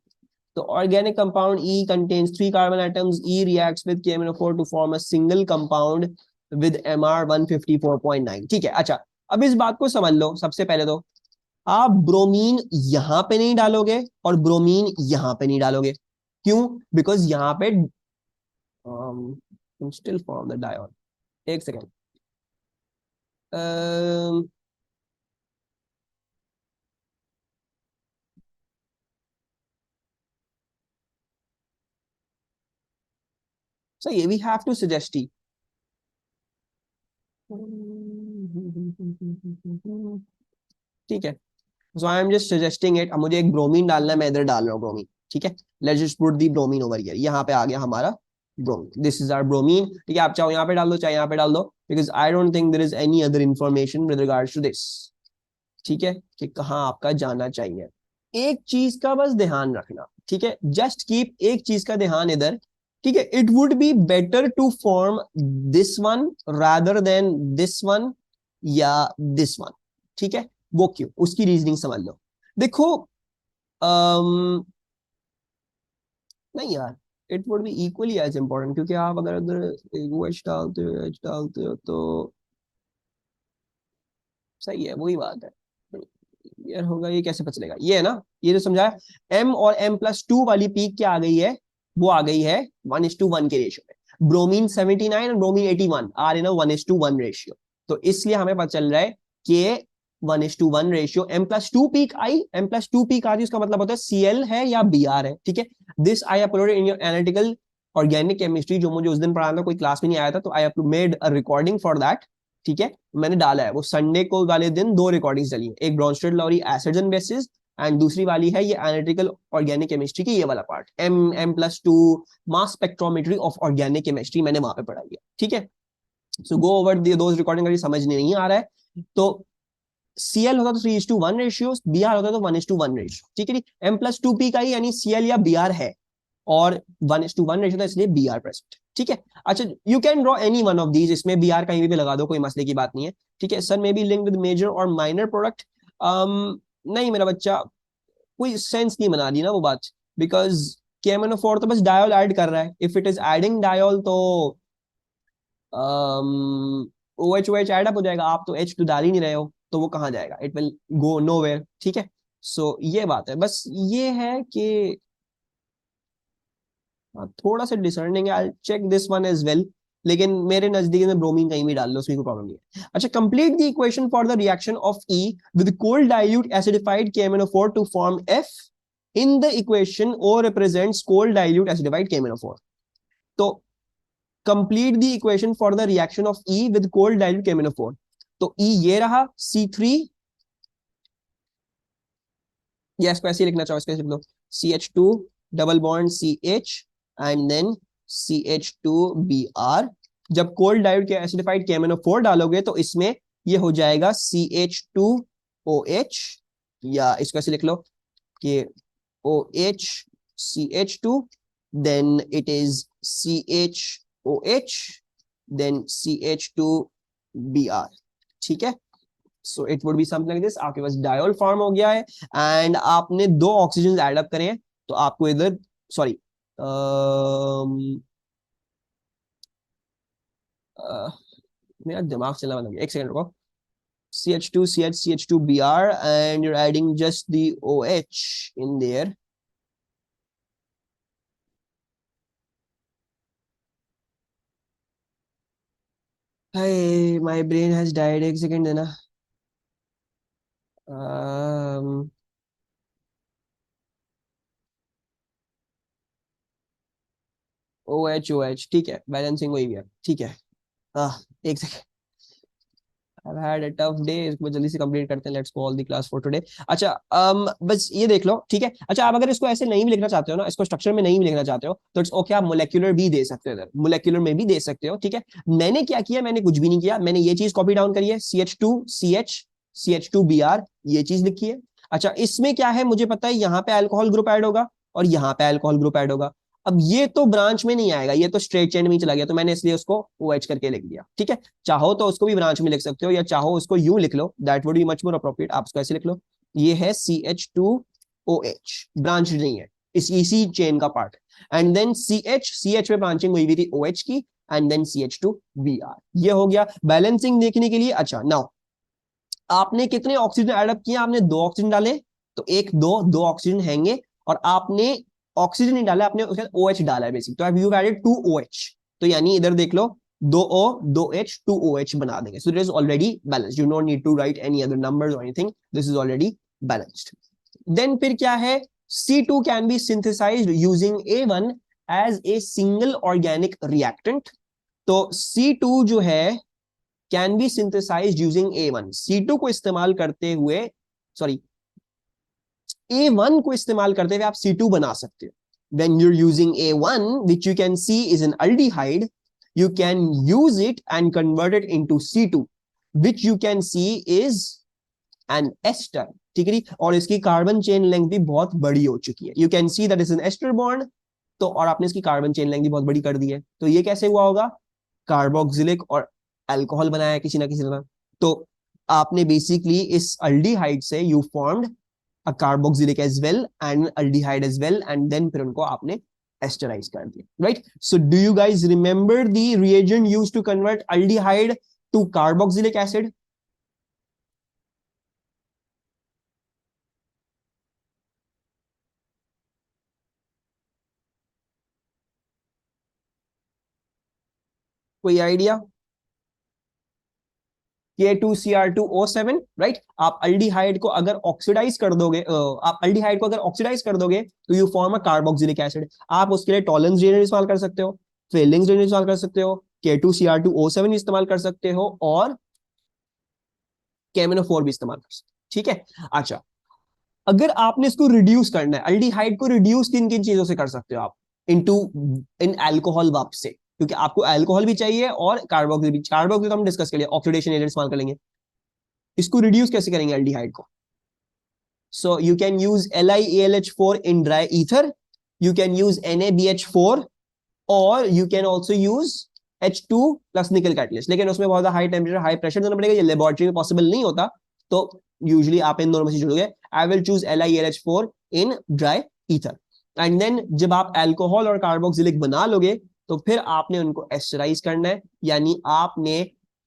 तो organic compound E contains 3 carbon atoms. E reacts with KMnO4 to form a single compound with Mr 154.9, ठीक है. अच्छा, अब इस बात को समझ लो. सबसे पहले तो आप ब्रोमीन यहां पे नहीं डालोगे और ब्रोमीन यहां पे नहीं डालोगे. क्यों? बिकॉज यहां पे स्टिल फॉर्म द डायोन. एक second, so yeah, we have to suggest T. ठीक है. So I am just suggesting it. अब मुझे एक ब्रोमीन डालना है, मैं इधर डाल रहा हूँ ब्रोमीन, ठीक है. Let's just put the bromine over here. यहाँ पे आ गया हमारा bromine. This is our bromine, ठीक है. आप चाहो यहाँ पे डाल दो, चाहे यहाँ पे डाल दो, because I don't think there is any other information with regards to this, ठीक है, कि कहाँ आपका जाना चाहिए. एक चीज का बस ध्यान रखना, ठीक है. जस्ट कीप एक चीज का ध्यान इधर, ठीक है. It would be better to form this one rather than this one या दिस वन, ठीक है. वो क्यों? उसकी रीजनिंग समझ लो. देखो, नहीं यार, it would be equally as important, क्योंकि आप अगर उधर एच डालते हो तो सही है, वही बात है यार. होगा ये कैसे पता चलेगा? ये है ना, ये जो समझाया. M और M+2 वाली पीक क्या आ गई है? वो आ गई है 1:1 के रेशियो में. ब्रोमीन 79 और ब्रोमीन 81 आ रहे ना 1:1 रेशियो. तो इसलिए हमें पता चल रहा है कि 1:1 रेशियो. M+2 पीक आई, M+2 पीक आ रही, उसका मतलब होता है Cl है या Br है, ठीक है. This I uploaded in your analytical organic chemistry, जो मुझे उस दिन पढ़ाना था, कोई क्लास में नहीं आया था, तो I made a recording for that, ठीक है. मैंने डाला है वो संडे को वाले दिन 2 रिकॉर्डिंग्स डली है. एक Bronsted Lowry acids and bases, and दूसरी वाली है ये एनालिटिकल ऑर्गेनिक केमिस्ट्री की ये वाला part, M+2 mass spectrometry of organic chemistry, मैंने वहां पे पढ़ाई है, ठीक है. सो गो ओवर दोस रिकॉर्डिंग, अगर समझ नहीं आ रहा है तो Cl होता तो 3:1 रेशियो, Br होता तो 1:1 रेशियो, ठीक है. M+2 पी का ही यानी Cl या Br है, और 1:1 रेशियो था, इसलिए Br प्रेजेंट, ठीक है. अच्छा, you can draw any one of these, इसमें Br कहीं भी लगा दो, कोई मसले की बात नहीं है, ठीक है. सन में बी लिंक विद मेजर और माइनर प्रोडक्ट. नहीं मेरा बच्चा, कोई सेंस नहीं बना दी ना वो बात, बिकॉज KMnO4 तो बस डायोल ऐड कर रहा है, if it is adding diol तो OH OH ऐड अप हो जाएगा, आप तो H तो डाल ही नहीं रहे हो, तो वो कहाँ जाएगा, इट विल गो नोवेयर, ठीक है। सो ये बात है, बस ये है कि थोड़ा सा डिसर्निंग है, I check this one as well, लेकिन मेरे नजदीक में ब्रोमीन कहीं भी डाल लो, उसकी कोई प्रॉब्लम नहीं है। अच्छा, complete the equation for the reaction of E with cold dilute acidified KMnO4 to form F in the equation O represents cold dilute acidified KMnO4। तो complete the equation for the reaction of E with cold dilute KMnO4। तो E ये रहा C3, या इसको ऐसे लिखना चाहो, इसको ऐसे लिख दो, CH2 double bond CH and then CH2Br। जब कोल्ड डायोड के एसिडिफाइड KMnO4 डालोगे तो इसमें ये हो जाएगा CH2OH, या इसको ऐसे लिख लो कि OH CH2, then it is CHOH, then CH2Br, ठीक है। So it would be something like this, आपके पास डायोल फॉर्म हो गया है एंड आपने दो ऑक्सीजन ऐड अप करे हैं, तो आपको इधर सॉरी मेरा दिमाग चलना बंद हो गया, एक सेकंड रुको। CH2 CH CH2Br and you're adding just the OH in there. Hey, my brain has died, एक सेकंड देना। um, OH ठीक है, बैलेंसिंग वही भी है, ठीक है। एक second, I've had a tough day, इसको जल्दी से कंप्लीट करते हैं, let's go all the class for today. अच्छा बस ये देख लो, ठीक है। अच्छा, आप अगर इसको ऐसे नहीं भी लिखना चाहते हो ना, इसको स्ट्रक्चर में नहीं भी लिखना चाहते हो, तो इट्स ओके, आप मोलेक्युलर भी दे सकते हो, इधर मोलेक्युलर में भी दे सकते हो, ठीक है। मैंने क्या किया, मैंने कुछ भी नहीं किया, मैंने ये चीज कॉपी डाउन करी है, CH2CH CH2Br, ये चीज लिखी है। अच्छा, इसमें क्या है मुझे पता है, यहाँ पे अल्कोहल ग्रुप ऐड होगा और यहाँ पे अल्कोहल ग्रुप ऐड होगा। अब ये तो ब्रांच में नहीं आएगा, ये तो स्ट्रेट चेन में ही चला गया, तो मैंने इसलिए उसको OH करके लिख दिया, ठीक है। चाहो तो उसको भी ब्रांच में लिख सकते हो, या चाहो उसको यूं लिख लो, that would be much more appropriate, आप उसको ऐसे लिख लो, ये है CH2OH, ब्रांच नहीं है, इसी चेन का पार्ट। एंड देन CH में ब्रांचिंग हुई थी OH की, एंड देन CH2Br, ये हो गया बैलेंसिंग देखने के लिए। अच्छा, नाउ आपने कितने ऑक्सीजन एड अप किए, आपने दो ऑक्सीजन डाले, तो एक दो दो ऑक्सीजन हैंगे, और आपने ऑक्सीजन नहीं डाला, आपने उसके OH डाला है बेसिक, तो यू एडेड 2 OH, तो यानी इधर देख लो, 2 O 2 H 2 OH बना देंगे, so this is already balanced, you don't need to write any other numbers और anything, this is already balanced. Then फिर क्या है, C2 can be synthesised using A1 as a single organic reactant. तो C2 जो है can be synthesised using A1, C2 को इस्तेमाल करते हुए, सॉरी A1 को इस्तेमाल करते हुए आप C2 बना सकते हो। When you're using A1, which you can see is an aldehyde, you can use it and convert it into C2, which you can see is an ester, ठीक है। और इसकी कार्बन चेन लेंथ भी बहुत बड़ी हो चुकी है, you can see that is an ester bond, तो और आपने इसकी कार्बन चेन लेंथ भी बहुत बड़ी कर दी है, तो ये कैसे हुआ होगा, कार्बोक्सिलिक और अल्कोहल बनाया है किसी ना किसी तरह, तो आपने बेसिकली इस अल्डीहाइड से you formed a carboxylic as well and aldehyde as well, and then फिर उनको आपने esterize कर दिया, right? So do you guys remember the reagent used to convert aldehyde to carboxylic acid? कोई आइडिया? K2Cr2O7, right. आप aldehyde को अगर oxidise कर दोगे, आप अल्डीहाइड को अगर ऑक्सीडाइज कर दोगे तो you form a carboxylic acid. आप उसके लिए टॉलेंस रिएजेंट इस्तेमाल कर सकते हो, फेलिंग्स रिएजेंट इस्तेमाल कर सकते हो, K2Cr2O7 इस्तेमाल कर सकते हो, और KMnO4 भी इस्तेमाल कर सकते हो, ठीक है। अच्छा, अगर आपने इसको रिड्यूस करना है, अल्डीहाइड को रिड्यूस किन किन चीजों से कर सकते हो आप, इनटू इन अल्कोहल वाप से, क्योंकि आपको अल्कोहल भी चाहिए और कार्बोक्सिल भी। कार्बोक्सिल तो हम डिस्कस कर लिया, ऑक्सीडेशन एजेंट इस्तेमाल कर लेंगे। इसको रिड्यूस कैसे करेंगे अल्डीहाइड को? So you can use LiAlH4 in dry ether, you can use NaBH4, और you can also use H2 plus निकल कैटलिस्ट, लेकिन उसमें बहुत हाई टेम्परेचर हाई प्रेशर देना पड़ेगा, ये लेबोरेटरी में पॉसिबल नहीं होता, तो यूजुअली आप इन दोनों में से जुड़ोगे। I will choose LiLH4 in dry ether. And then जब आप अल्कोहल और कार्बोक्सिलिक बना लोगे तो फिर आपने उनको एस्टराइज करना है, यानी आपने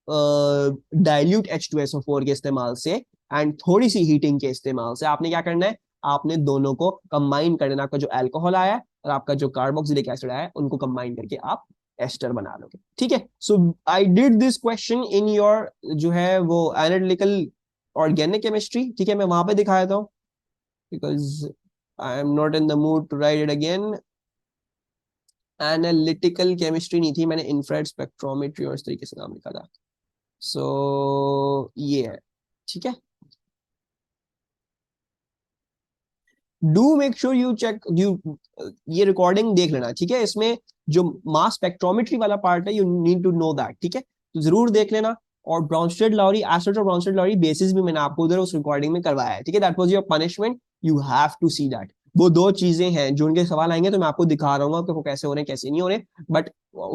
डाइल्यूट H2SO4 के इस्तेमाल से एंड थोड़ी सी हीटिंग के इस्तेमाल से आपने क्या करना है, आपने दोनों को कंबाइन करना। आपका जो अल्कोहल आया है और आपका जो कार्बोक्सिलिक एसिड आया है उनको कंबाइन करके आप एस्टर बना लोगे। ठीक है, so I did this question in your जो है वो एनालिटिकल ऑर्गेनिक केमिस्ट्री। ठीक है, मैं वहां पे दिखाया था because I am not in the mood to write it again. Analytical chemistry नहीं थी, मैंने इंफ्रारेड स्पेक्ट्रोमेट्री और इस तरीके से नाम लिखा था। सो ये है, ठीक है। Do make sure you check you, ये रिकॉर्डिंग देख लेना, ठीक है। इसमें जो मास स्पेक्ट्रोमेट्री वाला पार्ट है, you need to know that, ठीक है, तो जरूर देख लेना। और ब्राउनस्टेड लाउरी एसिड और ब्राउनस्टेड लाउरी बेसिस भी मैंने आपको उधर उस रिकॉर्डिंग में करवाया है, ठीक है। That was your punishment, you have to see that. वो दो चीजें हैं जो उनके सवाल आएंगे तो मैं आपको दिखा रहा हूँ कि वो कैसे हो रहे हैं कैसे नहीं हो रहे, but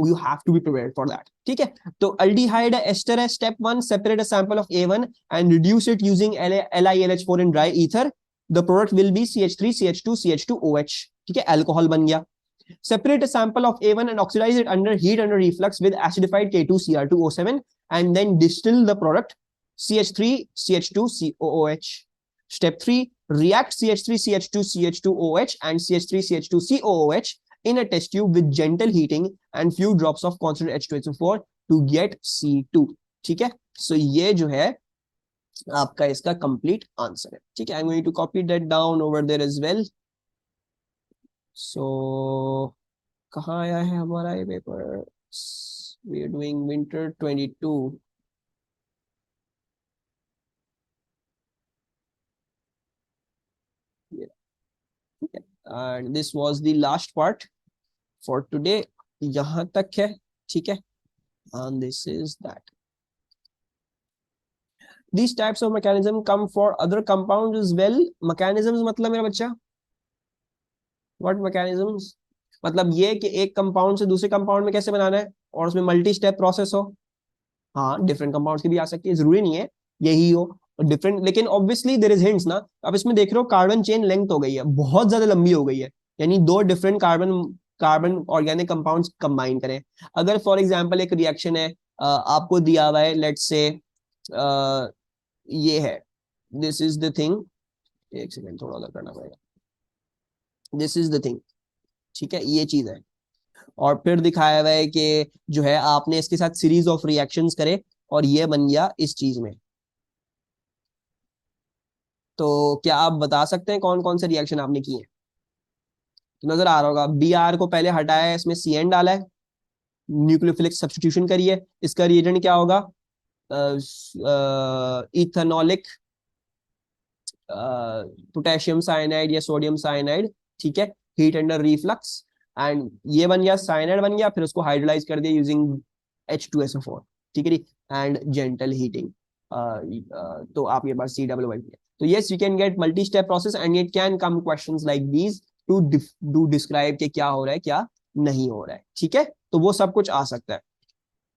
you have to be prepared for that, ठीक है। तो अल्डिहाइड एस्टर है, step 1, separate a sample of A1 and reduce it using LiLH4 in dry ether. The product will be CH3, CH2, CH2OH, ठीक है, alcohol बन गया। Separate a sample of A1 and oxidize it under heat under reflux with acidified K2Cr2O7 and then distill the product CH3, CH2COOH. Step 3, react CH3, CH2, CH2OH and CH3, CH2COOH in a test tube with gentle heating and few drops of concentrated H2SO4 to get C2, ठीक है। So ये जो है आपका इसका complete answer है, ठीक है। I am going to copy that down over there as well. So कहाँ आया है हमारा ये paper, we are doing winter 22। ठीक है, and this was the last part for today, यहाँ तक है, ठीक है। And this is that. These types of mechanism come for other compounds as well. Mechanisms मतलब मेरा बच्चा, what mechanisms? मतलब ये कि एक कंपाउंड से दूसरे कंपाउंड में कैसे बनाना है और उसमें मल्टी स्टेप प्रोसेस हो। हाँ, डिफरेंट कंपाउंड्स की भी आ सकती है, जरूरी नहीं है यही हो डिफरेंट, लेकिन ऑब्वियसली देयर इज हिंट्स ना। अब इसमें देख रहे हो कार्बन चेन लेंथ हो गई है, बहुत ज्यादा लंबी हो गई है, यानी दो different carbon carbon organic compounds combine करें। अगर फॉर एग्जांपल एक रिएक्शन है, आपको दिया हुआ है, लेट्स से ये है, दिस इज द थिंग, एक सेकेंड थोड़ा उधर करना पड़ेगा, दिस इज द थिंग, ठीक है, ये चीज है। और फिर दिखाया हुआ है कि जो है आपने इसके साथ सीरीज ऑफ रिएक्शंस करे और ये बन गया इस चीज में। तो क्या आप बता सकते हैं कौन कौन से रिएक्शन आपने किए? तो नजर आ रहा होगा, Br को पहले हटाया है, इसमें CN डाला है, न्यूक्लियोफिलिक सब्स्टिट्यूशन करिए, इसका रिएजेंट क्या होगा, इथेनॉलिक पोटेशियम साइनाइड या सोडियम साइनाइड, ठीक है, हीट अंडर रिफ्लक्स, एंड ये बन गया साइनाइड बन गया, फिर उसको हाइड्रोलाइज कर दिया यूजिंग H2SO4, ठीक है, एंड जेंटल हीटिंग। तो आपके पास COO है। तो yes, you can get multi-step process and it can come questions like these to do describe कि क्या हो रहा है क्या नहीं हो रहा है, ठीक है, तो वो सब कुछ आ सकता है।